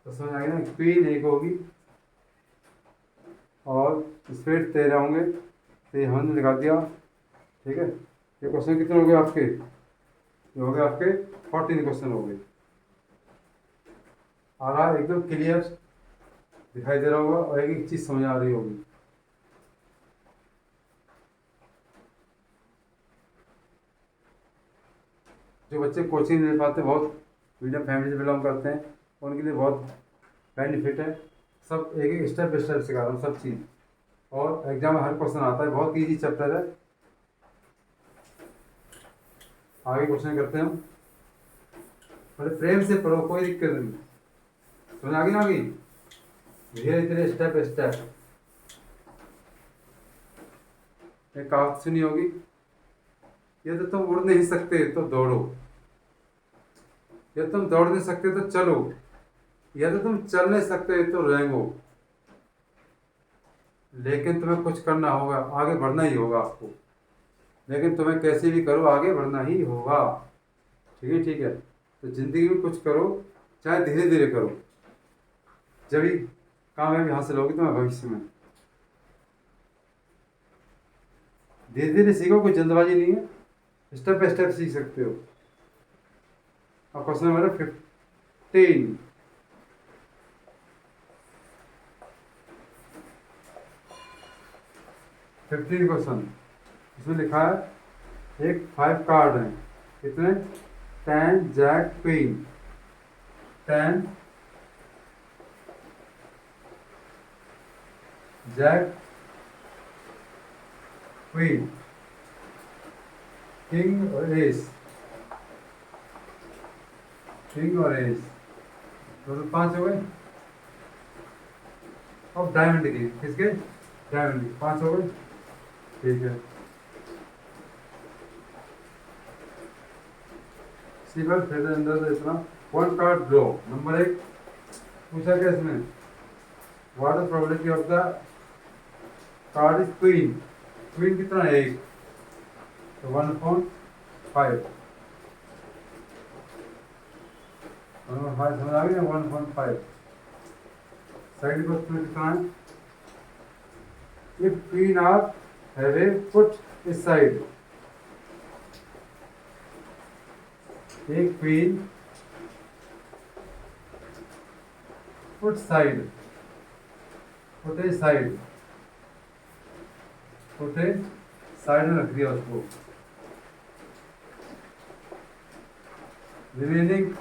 तो समझ आ गया ना, क्वीन एक होगी और स्पीड 13 होंगे, तो ये हमने लगा दिया। ठीक है, ये क्वेश्चन कितने हो गए आपके, ये हो गए आपके 14 क्वेश्चन हो गए। आ रहा है एकदम क्लियर दिखाई दे रहा होगा और एक एक चीज समझ आ रही होगी। जो बच्चे कोचिंग ले पाते हैं, बहुत मीडियम फैमिली से बिलोंग करते हैं, उनके लिए बहुत बेनिफिट है। सब एक एक स्टेप बाई स्टेप सिखा रहा हूँ सब चीज़, और एग्जाम में हर क्वेश्चन आता है, बहुत इजी चैप्टर है। आगे क्वेश्चन करते हैं हम, बड़े प्रेम से पढ़ो, कोई दिक्कत नहीं, समझ आ गई ना, आगे धीरे धीरे स्टेप बाई स्टेप। एक कहावत सुनी होगी, ये तो तुम उड़ नहीं सकते तो दौड़ो, यदि तुम दौड़ नहीं सकते तो चलो, यदि तुम चल नहीं सकते तो रेंगो, लेकिन तुम्हें कुछ करना होगा, आगे बढ़ना ही होगा आपको, लेकिन तुम्हें कैसे भी करो आगे बढ़ना ही होगा। ठीक है, ठीक है, तो जिंदगी में कुछ करो, चाहे धीरे धीरे करो, जब ही कामयाबी हासिल होगी तुम्हें भविष्य में। धीरे धीरे सीखो, कोई जल्दबाजी नहीं है, स्टेप बाय स्टेप सीख सकते हो। अब क्वेश्चन नंबर 15, क्वेश्चन, इसमें लिखा है एक 5 कार्ड है, कितने 10 jack queen, 10 jack queen, king और एस, किंग और एस, टोटल 5 हो गए। अब डायमंड की, किसके डायमंड की 5 हो गए। ठीक है, सिंपल फेदर अंदर इतना 1 कार्ड ड्रॉ। नंबर 1 पूछा क्या इसमें, what is probability of the card is queen, queen कितना है 1, तो 1/5, 1/5 समझ आ गई ना, 1/5। सेकंड क्वेश्चन कितना है, if queen of have a foot इस साइड, एक क्वीन फुट साइड, फुटे साइड, फुटे साइड में रख दिया उसको, रिमेनिंग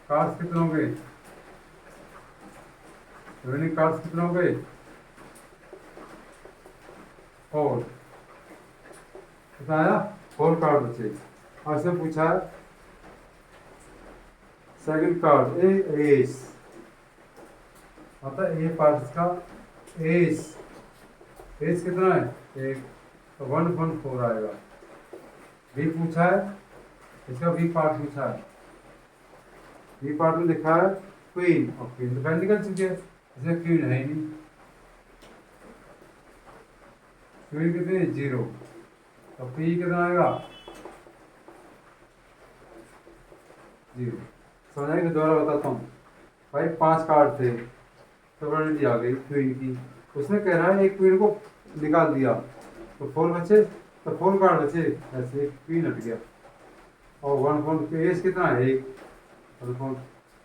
कार्ड्स कितने हो गए, रिमेनिंग कार्ड्स कितने हो गए 4, कितना आया 4 कार्ड बचे। और इसमें पूछा सेकंड कार्ड एस, मतलब ए पार्ट का एस, एज कितना है? एक, तो 1.4 आएगा। बी पूछा है, इसका बी पार्ट पूछा है। बी पार्ट में लिखा है क्वीन, और क्वीन तो पहले निकल चुकी है, इसमें क्वीन है ही नहीं। क्वीन कितनी है? 0। तो पी कितना आएगा? 0। समझाएंगे, दोबारा बताता हूँ। भाई 5 कार्ड थे, प्रोबेबिलिटी आ गई क्वीन की। उसने कह रहा है एक क्वीन को निकाल दिया, तो 4 बचे, तो 4 कार्ड बचे, ऐसे एक क्वीन हट गया। और 1 एज कितना है? 1।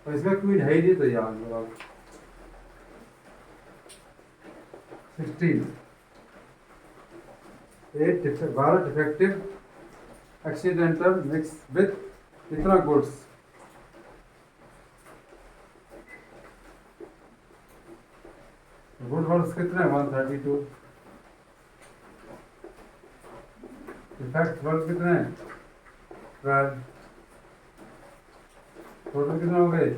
और इसमें क्वीन है ही नहीं, तो यार जवाब 16। 12 डिफेक्टिव एक्सीडेंटल मिक्स विथ कितना गुड्स? गुड वर्ड्स कितने हैं? 132। डिफेक्ट वर्ड कितने हैं? 12। टोटल कितने हो गए?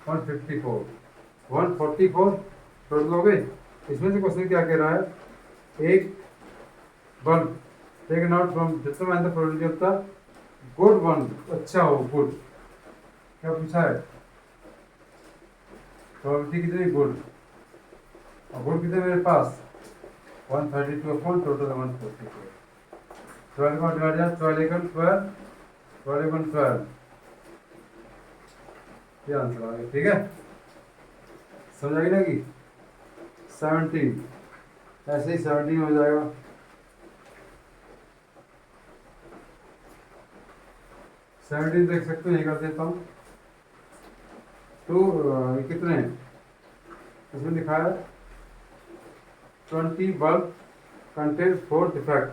154। 144 टोटल हो गए। इसमें से क्वेश्चन क्या कह रहा है? एक bulb taken out from determine the probability of the good one, अच्छा हो, गुड। क्या पूछा है? प्रोबेबिलिटी कितनी? गुड। और गुड कितने मेरे पास? 132 अपॉन टोटल 144। 12 का डिवाइड है, 12 एकम 12, 12 एकम 12। ये आंसर आ गया, ठीक है। समझ आई ना कि 17, ऐसे ही 17 हो जाएगा। देख सकते हैं, कर देता हूँ। तो कितने हैं? इसमें लिखा है 20 बल्ब कंटेन 4 डिफेक्ट,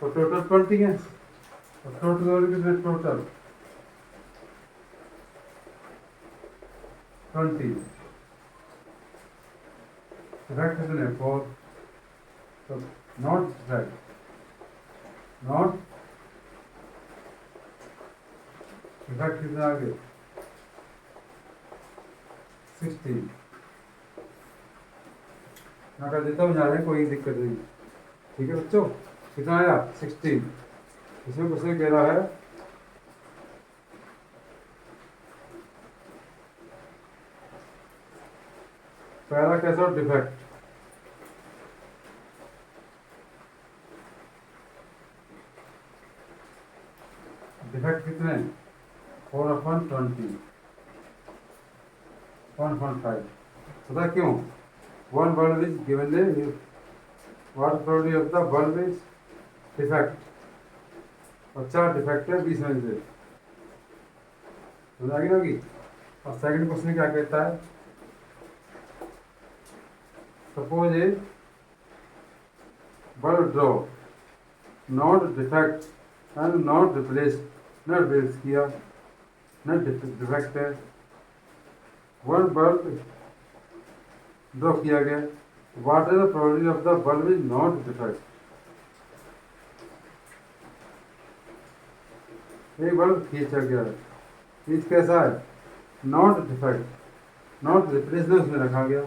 तो टोटल 20 है। और टोटल और कितने? टोटल 20। डिफेक्ट कितने? 4। तो नॉट डिफेक्ट, नॉट डिफेक्ट कितने आ गए? 16। ना कर देता हूँ, यहाँ कोई दिक्कत नहीं, ठीक है बच्चों। कितना आया? 16। इसमें क्वेश्चन कह रहा है पहला कैसा डिफेक्ट, डिफेक्ट कितने? 4/20, 1.5। पता क्यों? 1 bulb is given the what probability of the bulb is defect, और 4 डिफेक्ट है 20 में से, समझ आ गई ना कि। और सेकंड क्वेश्चन क्या कहता है? Suppose A bulb draw, not defect and not replace, न रिप्लेस किया, न डिफेक्ट है। 1 बल्ब ड्रॉ किया गया, what is the probability of the bulb is not defect? एक बल्ब खींचा गया है, खींच कैसा है? नॉट डिफेक्ट, नॉट रिप्लेस में उसमें रखा गया।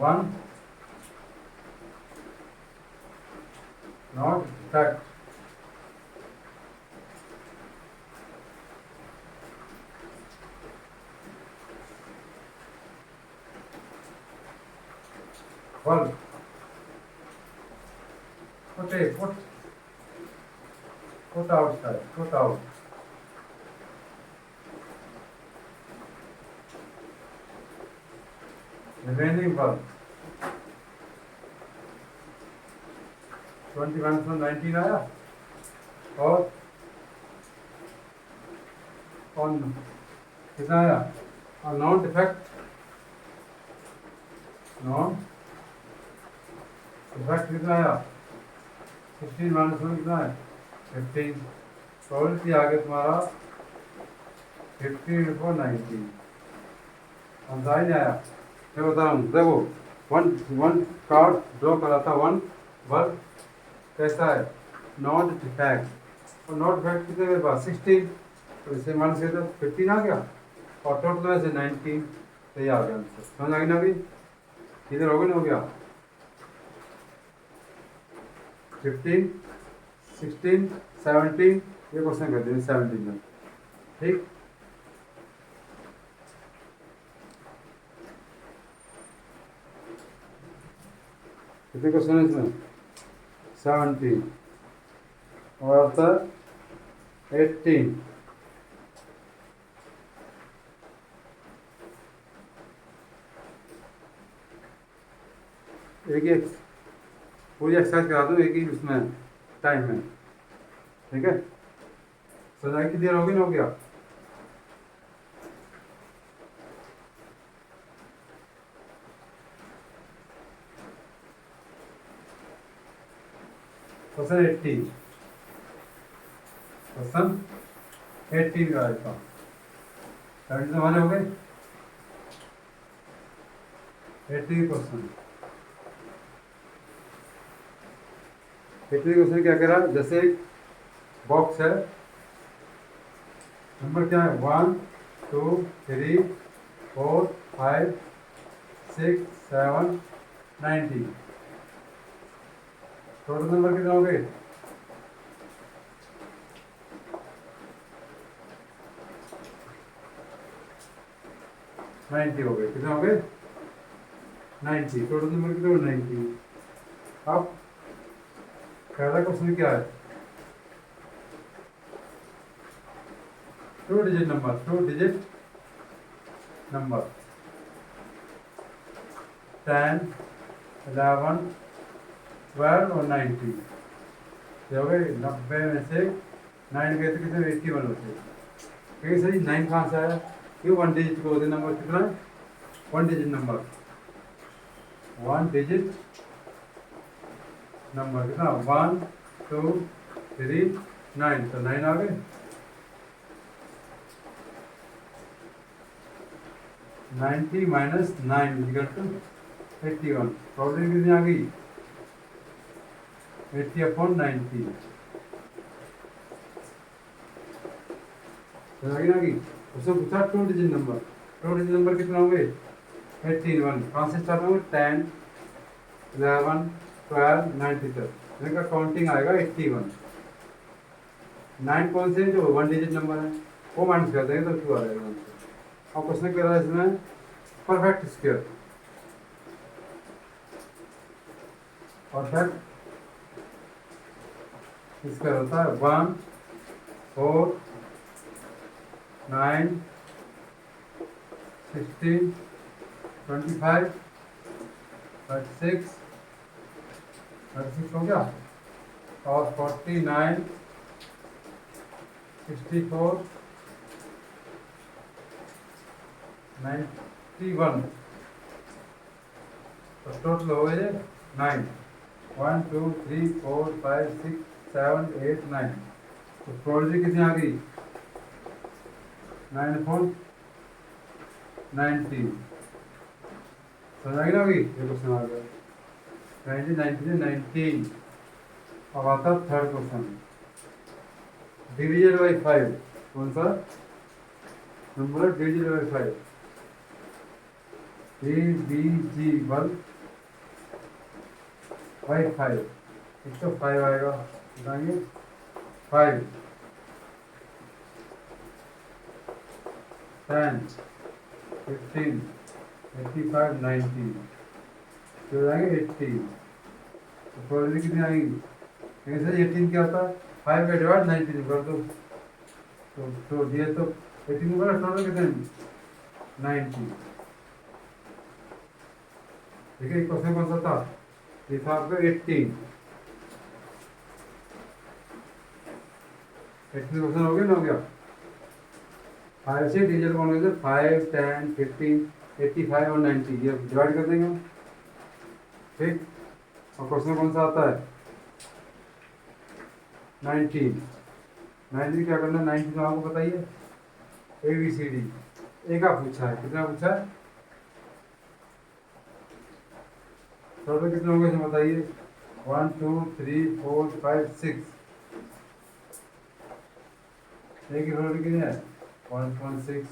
One not defect, bulb put outside, put out, remaining bulb 21/19 आया। और ऑन कितना आया? और नॉन डिफेक्ट, नॉन डिफेक्ट कितना आया? 16 - 1 कितना है? 15। प्रोबेबिलिटी आ गया तुम्हारा 15/19। समझा ही नहीं आया? मैं बता रहा हूँ, देखो 1 कार्ड ड्रॉ करा था, 1 बल्ब कैसा है? नॉट डिफेक्ट, और नॉट डिफेक्ट कितने मेरे पास 16, तो इसे मान से तो 15 आ गया, और टोटल में से 19, तो ये आ गया आंसर। समझ आ गई ना अभी, किधर हो गया ना, हो गया 15, 16, 17, ये क्वेश्चन कर देंगे 17 में, ठीक। कितने क्वेश्चन है इसमें, 17, और आता 18, एक ही पूरी एक्सरसाइज करा दूँ एक ही उसमें टाइम में, ठीक है। सजाई की देर होगी ना, हो गया। क्वेश्चन 18, क्वेश्चन 18 का आएगा, 17 हमारे हो गए, 18 क्वेश्चन। 18 क्वेश्चन क्या कह रहा है, जैसे एक बॉक्स है, नंबर क्या है 1 2 3 4 5 6 7 90, टोटल नंबर कितने हो गए, 90 हो गए, कितने हो गए 90, टोटल नंबर कितने हो 90। अब पहला क्वेश्चन क्या है, 2 डिजिट नंबर, 2 डिजिट नंबर 10 11 12 और 90, हो गए 90 में से 9 गए तो कितने 81 होते, क्योंकि सही 9 कहाँ से आया, क्यों 1 डिजिट को होते नंबर कितना है, 1 डिजिट नंबर, 1 डिजिट नंबर कितना 1 2 3 9, तो 9 आ गए, 90 माइनस 9 इक्वल टू 81, प्रॉब्लम कितनी आ गई 80/90, आ गई। उसने पूछा 2 डिजिट नंबर, 2 डिजिट नंबर कितना होंगे 81, कहाँ से स्टार्ट होंगे 10 11 12 90 तक, इनका काउंटिंग आएगा 81, 9 कौन से जो 1 डिजिट नंबर है वो माइनस कर देंगे तो 2 आ जाएगा आंसर। अब क्वेश्चन कह रहा है इसमें परफेक्ट स्क्वायर, परफेक्ट स्क्वायर होता है 1 4 9 16 25 36 36 हो गया, और 49 64 91, तो टोटल हो गए 9, 1 2 3 4 5 6 7 8 9, तो प्रोबेबिलिटी कितनी आ गई 9/19, समझ आ गई ना, अभी ये क्वेश्चन आ गया 19 अब आता थर्ड क्वेश्चन, डिविजन बाई 5, कौन सा number division by 5, ABG1 by 5, एक तो 5 आएगा, बताएंगे 5 10 15 85 90, तो जाएंगे 80, तो प्रोबेबिलिटी कितनी आएगी, सर 18 क्या होता है 5 का डिवाइड 19 कर दो, तो दिए तो 18 को टोटल कितने 90, ठीक है। क्वेश्चन कौन सा था, ये था आपका 18 क्वेश्चन हो गया ना, हो गया 5 से डिजिट कौन होगा 5 10 15 85 और 90, ये डिवाइड कर देंगे, ठीक। और क्वेश्चन कौन सा आता है 19, 19 क्या करना है, 19 तो आपको बताइए ABCD, एक आप पूछा है, कितना पूछा है, टोटल कितने होंगे बताइए 1 2 3 4 5 6, एक की प्रोबेबिलिटी कितनी है 1.6,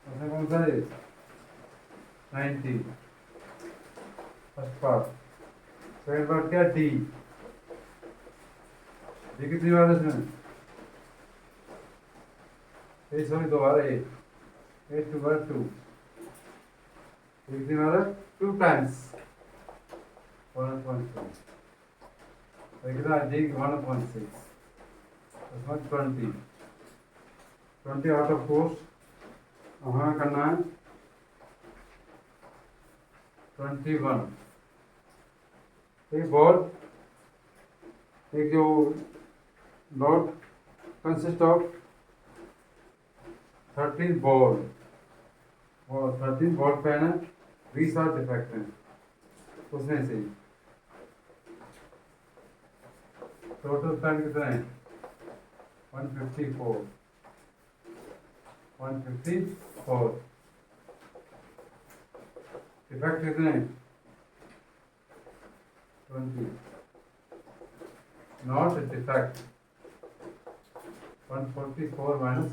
उसमें कौन सा है 90 फर्स्ट पार्ट, सेकंड पार्ट क्या डी, डी कितनी बार है इसमें ए सॉरी दोबारा ए टू बार टू, कितनी बार है 2 टाइम्स 1.2, कितना डी 1.6, उसमें 20 आउट ऑफ कोर्स हमें करना है 21। एक बॉल, एक जो लॉट कंसिस्ट ऑफ 13 बॉल और 13 बॉल पेन है, 20 आर डिफेक्ट हैं उसमें से टोटल पेन कितने हैं 154 डिफेक्ट कितने हैं 20, नॉट डिफेक्ट 144 माइनस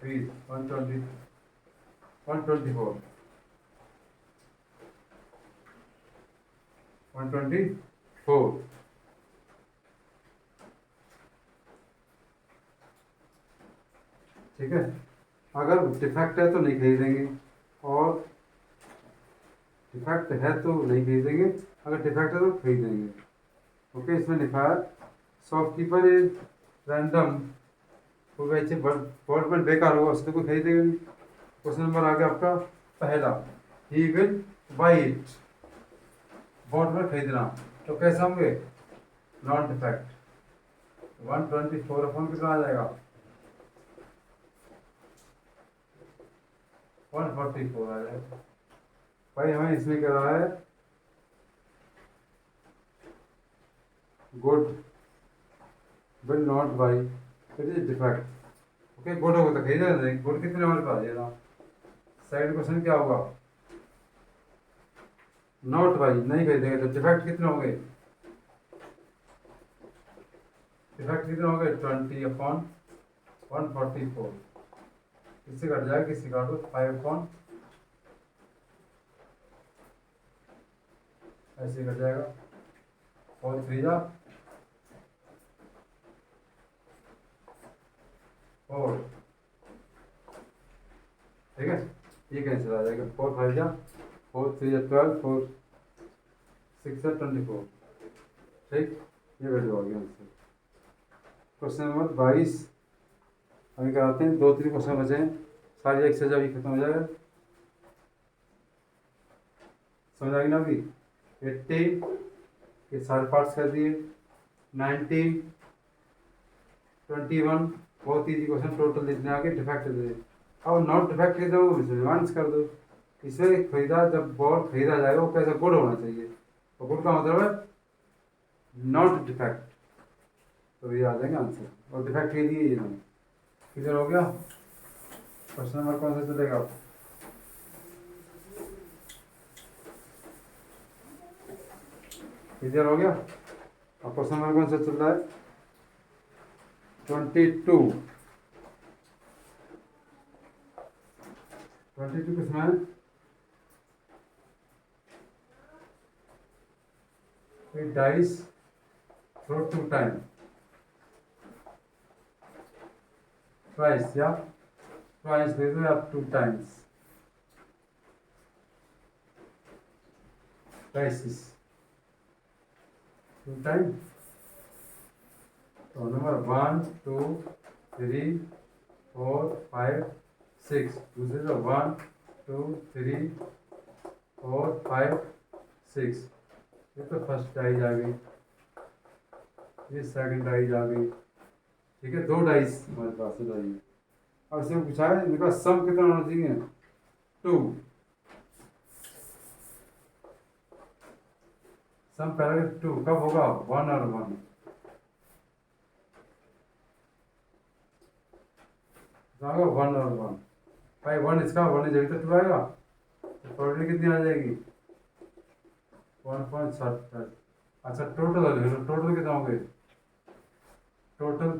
3 124 124। ठीक है, अगर डिफेक्ट है तो नहीं खरीदेंगे और डिफेक्ट है तो नहीं खरीदेंगे, अगर डिफेक्ट है तो खरीदेंगे। ओके, इसमें लिखा है शॉपकीपर इज रैंडम, कोई वैसे बोर्ड पर बेकार होगा उसको कोई खरीदेगा नहीं। क्वेश्चन नंबर आ गया आपका पहला, he will by it, board पर खरीदना, तो कैसे होंगे नॉन डिफेक्ट 124 अपॉन कितना आ जाएगा 144 आ जाएगा। भाई हमें इसमें क्या रहा है good will not by it is defect. Okay, good होगा तो खरीदा नहीं, गुड कितने हमारे पास ये ना। सेकंड क्वेश्चन क्या होगा नॉट बाई, नहीं खरीदेंगे तो डिफेक्ट कितने होंगे, डिफेक्ट कितने होंगे 20 अपॉन 144, इससे कट जाएगा किसी काटो 5 अपॉन, ऐसे कट जाएगा 4 3 जा 4, ठीक है, ये कैंसिल आ जाएगा 4 5 जा 4 3 जा 12 4 6 जा 24, ठीक, ये वैल्यू आ गया आंसर। क्वेश्चन नंबर 22 अभी कराते हैं, 2 3 क्वेश्चन बचे हैं, सारी एक्सरसाइज अभी खत्म हो जाएगा, समझ आ गई ना। अभी 80 के सारे पार्ट्स कर दिए, 19 21 बहुत ईजी क्वेश्चन, टोटल जितने आगे डिफेक्ट दे, अब नॉट डिफेक्ट दे दो रिवाइंस कर दो। इसे खरीदा, जब बॉल खरीदा जाएगा वो कैसा गुड होना चाहिए, और गुड का मतलब है नॉट डिफेक्ट, तो ये आ जाएंगे आंसर, और डिफेक्ट के लिए ये नहीं। क्लियर हो गया। क्वेश्चन नंबर कौन सा चलेगा, क्लियर हो गया। अब क्वेश्चन नंबर कौन सा चल रहा है 22 किसमें है, डाइस थ्रो 2 टाइम ट्वाइस या ट्वाइस दे दो या 2 टाइम्स, ट्वाइस 2 टाइम, तो नंबर 1 2 3 4 5 6, दूसरे तो 1 2 3 4 5 6, ये तो फर्स्ट डाइज आ गई, ये सेकंड डाइज आ गई, ठीक है, 2 डाइस हमारे पास है डाइज। अब इससे पूछा है इनका सम कितना होना चाहिए 2, सम पहले 2 कब होगा 1 और 1, आएगा 1 और 1, भाई 1 इसका 1 जब तक 2 आएगा तो टोटल कितनी आ जाएगी 1.7। अच्छा टोटल कितना होंगे, टोटल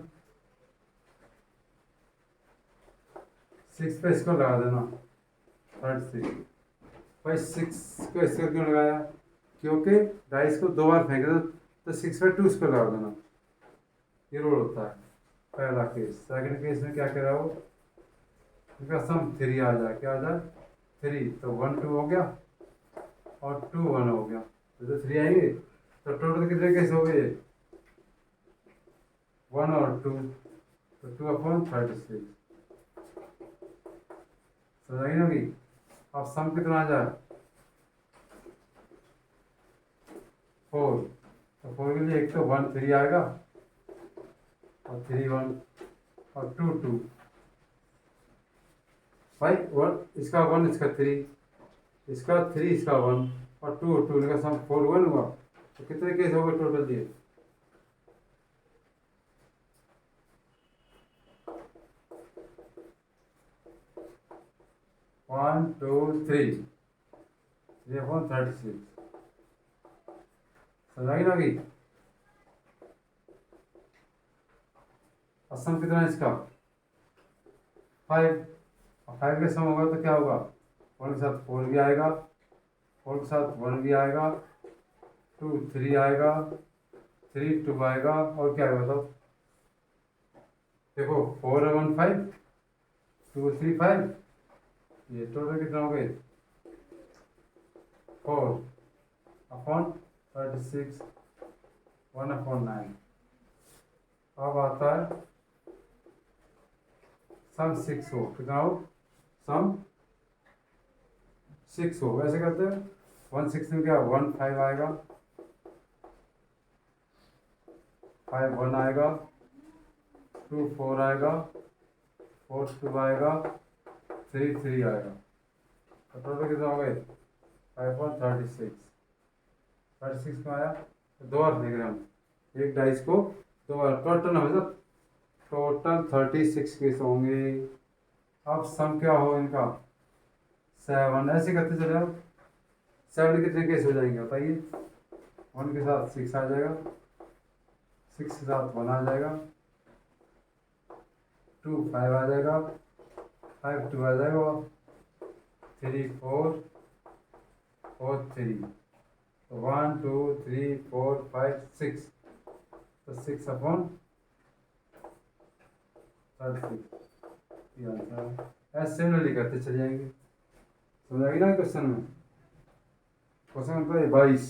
6 पे इसको लगा देना 36। भाई 6 को इस पर क्यों लगाया, क्योंकि डाइस को 2 बार फेंक दो तो 6 पे 2 इसको लगा देना, ये रूल होता है पहला केस। सेकंड केस में क्या करा हो, इनका सम 3 आ जाए, क्या आ जाए 3, तो 1 2 हो गया और 2 1 हो गया, तो 3 आएंगे, तो टोटल कितने केस हो गए 1 और 2, तो 2/36 समझ ना कि। अब सम कितना आ जाए 4, तो 4 के लिए एक तो 1 3 आएगा और 3 1 और 2 2, भाई 1 इसका 1 इसका 3 इसका 3 इसका 1 और 2 2 इनका सम 4 1 हुआ, तो कितने केस हो गए टोटल ये 1 2 3 3/36 समझाएगी ना कि। और सम कितना है इसका 5, और 5 का सम होगा तो क्या होगा 1 के साथ 4 भी आएगा, 4 के साथ 1 भी आएगा, 2 3 आएगा, 3 2 आएगा और क्या आएगा, बताओ देखो 4 1 5 2 3 5, ये टोटल कितना हो गए 4/36 1/9। अब आता है सम 6 हो, कितना हो सम 6 हो, ऐसे करते हैं 1 6 में क्या 1 5 आएगा, 5 1 आएगा, 2 4 आएगा, 4 2 आएगा, 3 3 आएगा, तो टोटल कितना हो गए 5/36 36 में आया, तो 2 बार देख रहे हम एक डाइस को 2 बार, टोटल हमेशा टोटल 36 केस होंगे। अब सम क्या हो इनका 7, ऐसे करते चले जाओ 7 कितने केस हो जाएंगे बताइए, 1 के साथ 6 आ जाएगा, 6 के साथ 1 आ जाएगा, 2 5 आ जाएगा, 5 2 आ जाएगा, 3 4 और 3, तो 1 2 3 4 5 6, तो 6/36 ये आंसर है। ऐसे सिमिलरली करते चले जाएंगे, समझ आएगी ना क्वेश्चन में। Question number 22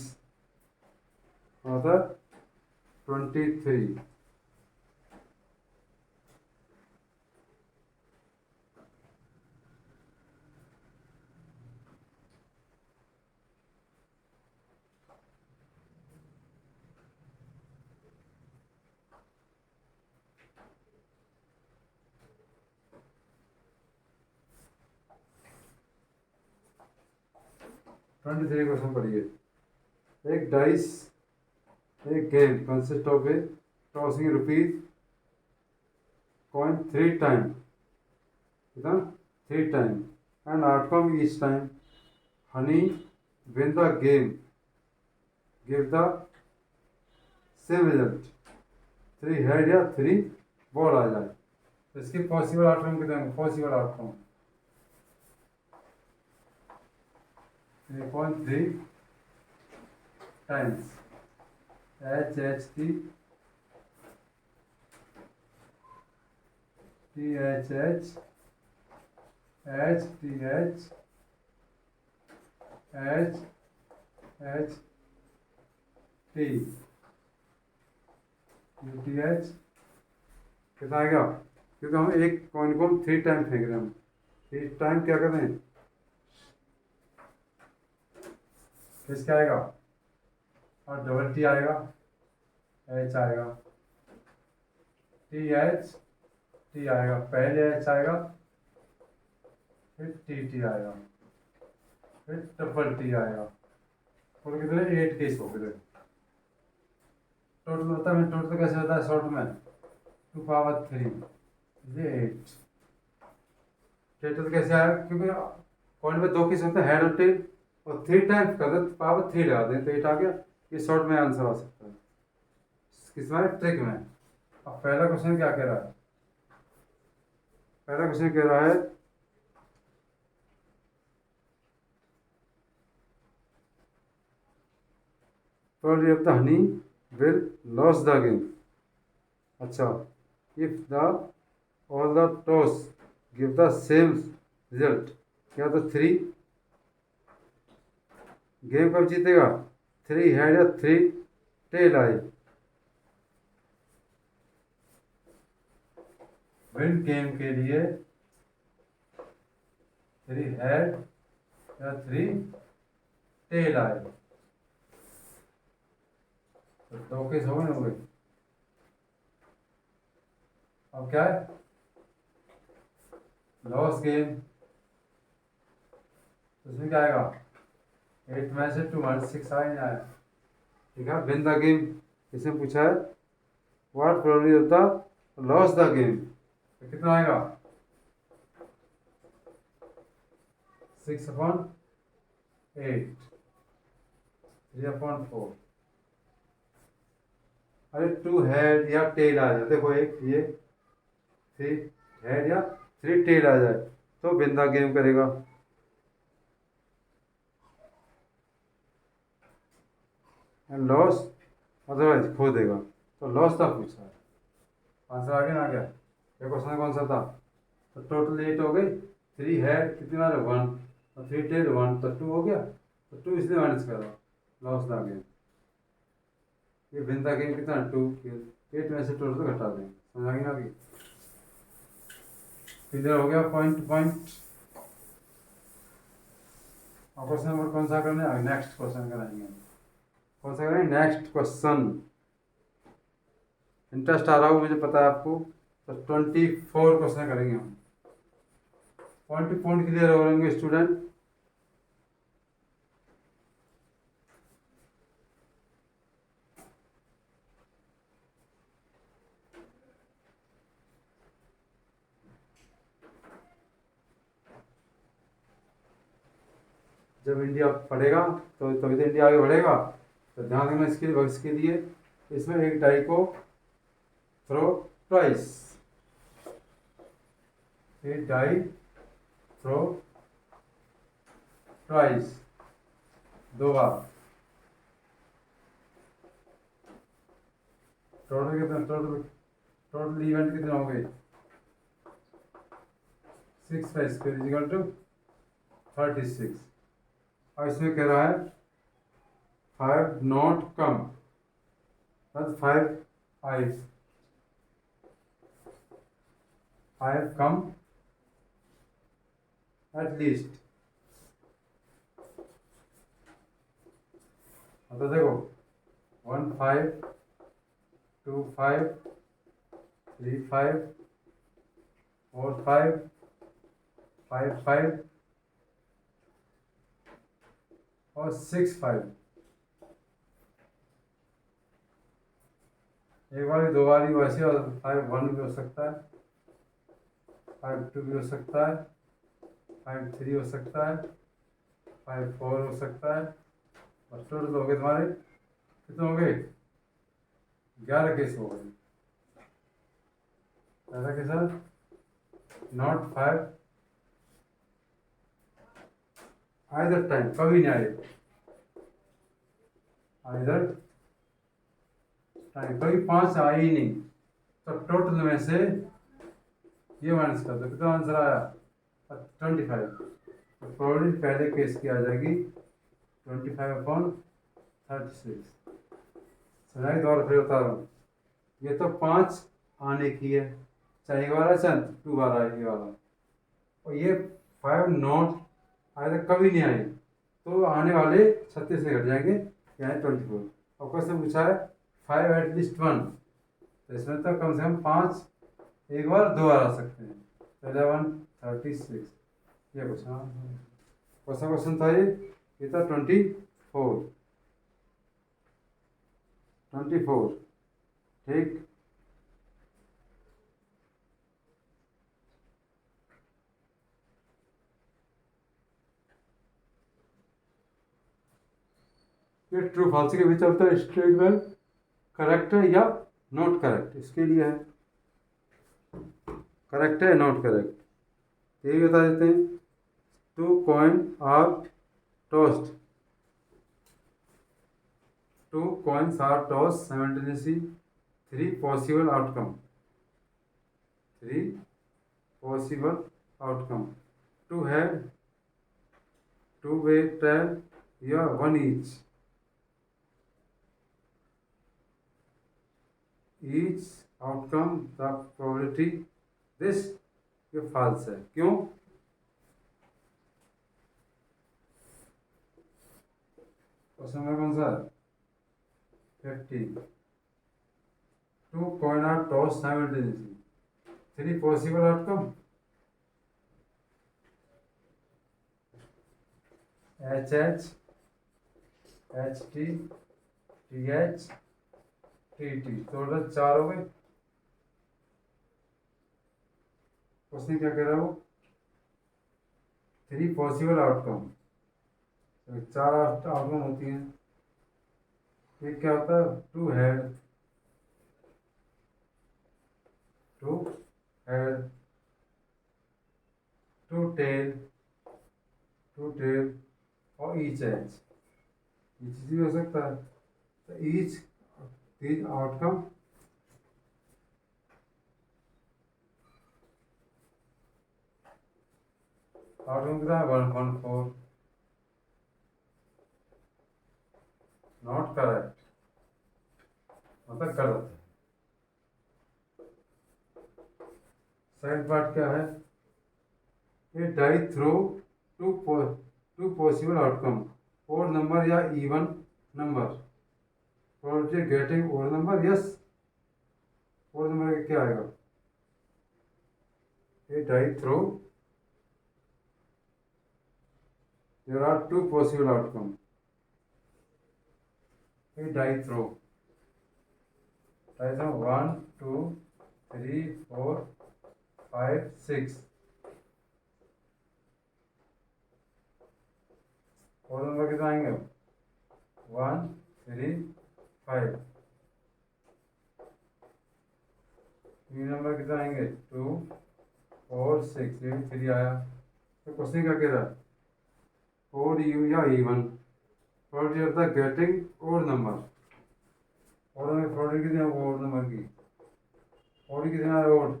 answer 23। क्वेश्चन पढ़िए, एक डाइस एक game consist of a tossing rupees coin 3 time, कितना 3 time and outcome each time honey win the game give the same result, 3 head या 3 बॉल आ जाए, तो इसकी पॉसिबल आउटकम कितना है, possible outcome 3.3 times H H T T H H H T H H H T U T H कितना आएगा, क्योंकि हम एक कॉइन को हम 3 टाइम फेंक रहे हैं, हम 3 टाइम क्या कर रहे हैं, किस क्या आएगा और डबल टी आएगा, एच आएगा, टी एच टी आएगा, पहले एच आएगा, फिर टी आएगा, फिर डबल टी आएगा, और कितने 8 केस हो गए टोटल होता है। टोटल कैसे होता है शॉर्ट में 2/3 ये 8, टोटल कैसे आया, क्योंकि कॉइन में 2 केस होते हैं हेड और टेल, और 3 टाइम्स कर दे पावर 3 लगा दें तो 8 आ गया, ये शॉर्ट में आंसर आ सकता है किसमें ट्रिक में। अब पहला क्वेश्चन क्या कह रहा है, पहला क्वेश्चन कह रहा है probability of the honey will lose the game. अच्छा, if the all the toss give the same result, क्या तो 3 गेम कब जीतेगा? 3 हेड या 3 टेल आए। विन गेम के लिए 3 हेड या 3 टेल आए तो 2 केस हो गए। अब क्या है? लॉस गेम, उसमें क्या आएगा? 8 में से 2 - 6 आए नहीं आए। ठीक है, विन द गेम इसमें पूछा है what probability of the loss the game, तो कितना आएगा? 6/8, 3/4। अरे 2 हेड या टेल आ जाए, देखो एक ये 3 हेड या 3 टेल आ जाए तो विन द गेम करेगा। एंड लॉस अदरवाइज खो देगा, तो लॉस था पूछा है। आंसर आगे ना गया। ये क्वेश्चन कौन सा था? तो टोटल 8 हो गई, 3 हेड कितना है? 1 और 3 टेल 1, तो 2 हो गया, तो 2 इसलिए माइनस करो, लॉस द गेम। ये विन द गेम कितना है? 2। 8 में से टोटल घटा दें, समझ आ गई ना? अभी क्लियर हो गया पॉइंट टू पॉइंट। और क्वेश्चन नंबर कौन सा करना है? नेक्स्ट क्वेश्चन कराएंगे। कौन सा करेंगे? Next question. इंटरेस्ट आ रहा हो मुझे पता है आपको, तो 24 क्वेश्चन करेंगे हम। पॉइंट टू पॉइंट क्लियर हो रहेंगे स्टूडेंट। जब इंडिया पढ़ेगा तो तभी तो इंडिया आगे बढ़ेगा। तो ध्यान रखना इसके लिए, भविष्य के लिए, इसमें एक डाई को थ्रो ट्वाइस, एक डाई थ्रो ट्वाइस, 2 बार। टोटल कितना? टोटल इवेंट कितने हो गए? 6 का स्क्वायर इक्वल टू 36। और इसमें कह रहा है 5 नॉट कम, बस 5 कम एट लीस्ट। तो देखो 1 5 2 5 3 5 4 5 5 5 और 6 5। एक बार 2 बार ही वैसे, और 5 1 भी हो सकता है, 5 2 भी हो सकता है, 5 3 हो सकता है, 5 4 हो सकता है। और टोटल हो गए तुम्हारे कितने हो गए? 11 केस हो गए। ऐसा कैसा? नॉट 5 आइदर टाइम, कभी नहीं आए, आइदर टाइम कभी 5 आए ही नहीं। तो टोटल में से ये माइनस कर दो, कितना आंसर आया? 25। तो प्रोबेबिलिटी पहले केस की आ जाएगी 25/36। समझाई? दोबारा फिर बता रहा हूँ, ये तो 5 आने की है, चाहे 1 बार आए चाहे 2 बार आए ये वाला। और ये 5 नॉट आए तो कभी नहीं आए, तो आने वाले 36 से घट जाएंगे, यानी 24। और क्वेश्चन पूछा है 5 एट लीस्ट 1, तो इसमें तो कम से कम 5 1 बार 2 बार आ सकते हैं। 11/36 ये क्वेश्चन था। ये था 24। ठीक। ये ट्रू फॉल्स के बीच होता है स्टेटमेंट, करेक्ट है या नॉट करेक्ट, इसके लिए है करेक्ट है नॉट करेक्ट। ये भी बता देते हैं। 2 coin are tossed 2 coins are tossed simultaneously. 3 possible outcome. 3 possible outcome. 2 head, 2 way tail, या 1 each. Each outcome the probability. this ये false है. क्यों? क्वेश्चन नंबर कौन सा है? 50. 2 coin are tossed simultaneously. 3 possible outcome. HH, HT, TH, TT. Total 4 हो गए. Question क्या कह रहा है वो? 3 पॉसिबल आउटकम. 4 आउटकम होती हैं. एक क्या होता है? 2 हेड, 2 हेड, 2 टेल, 2 टेल और ईच एच. ईच भी हो सकता है. तो ईच 3 आउटकम. आउटकम कितना है? 114. नॉट करेक्ट, मतलब गलत है. सेकंड पार्ट क्या है? ये die throw two possible outcome. Odd number या even number. Probability getting odd number. Yes, odd number क्या आएगा? ये die throw there are 2 possible outcome. ये डाई थ्रो 1 2 3 4 5 6. और नंबर कितना आएंगे? 1 3 5. ये नंबर कितना आएंगे? 2 4 6. ये भी 3 आया. तो क्वेश्चन क्या कह रहा है? ओड यू या even. Probability of the getting odd number. Odd में प्रोबेबिलिटी कितनी है ओड नंबर की? ओड कितना है? ओड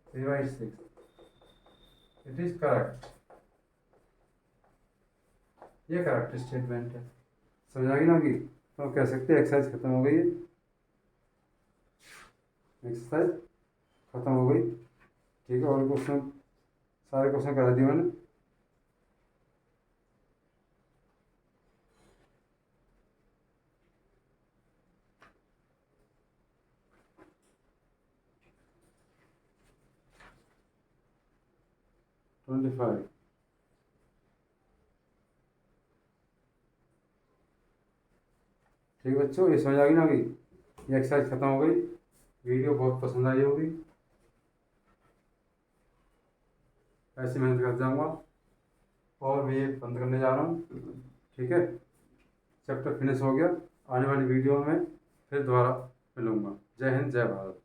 3/6. It is correct. ये करेक्ट स्टेटमेंट है. समझ आ गई ना? कि तो कह सकते हैं एक्सरसाइज खत्म हो गई है. एक्सरसाइज खत्म हो गई. ठीक है. और क्वेश्चन सारे क्वेश्चन करा दिए मैंने. ठीक है बच्चों, ये समझ आ गई ना? कि ये एक्सरसाइज खत्म हो गई. वीडियो बहुत पसंद आई होगी. ऐसी मेहनत कर जाऊँगा. और मैं ये बंद करने जा रहा हूँ. ठीक है. चैप्टर फिनिश हो गया. आने वाली वीडियो में फिर दोबारा मिलूँगा. जय हिंद, जय भारत.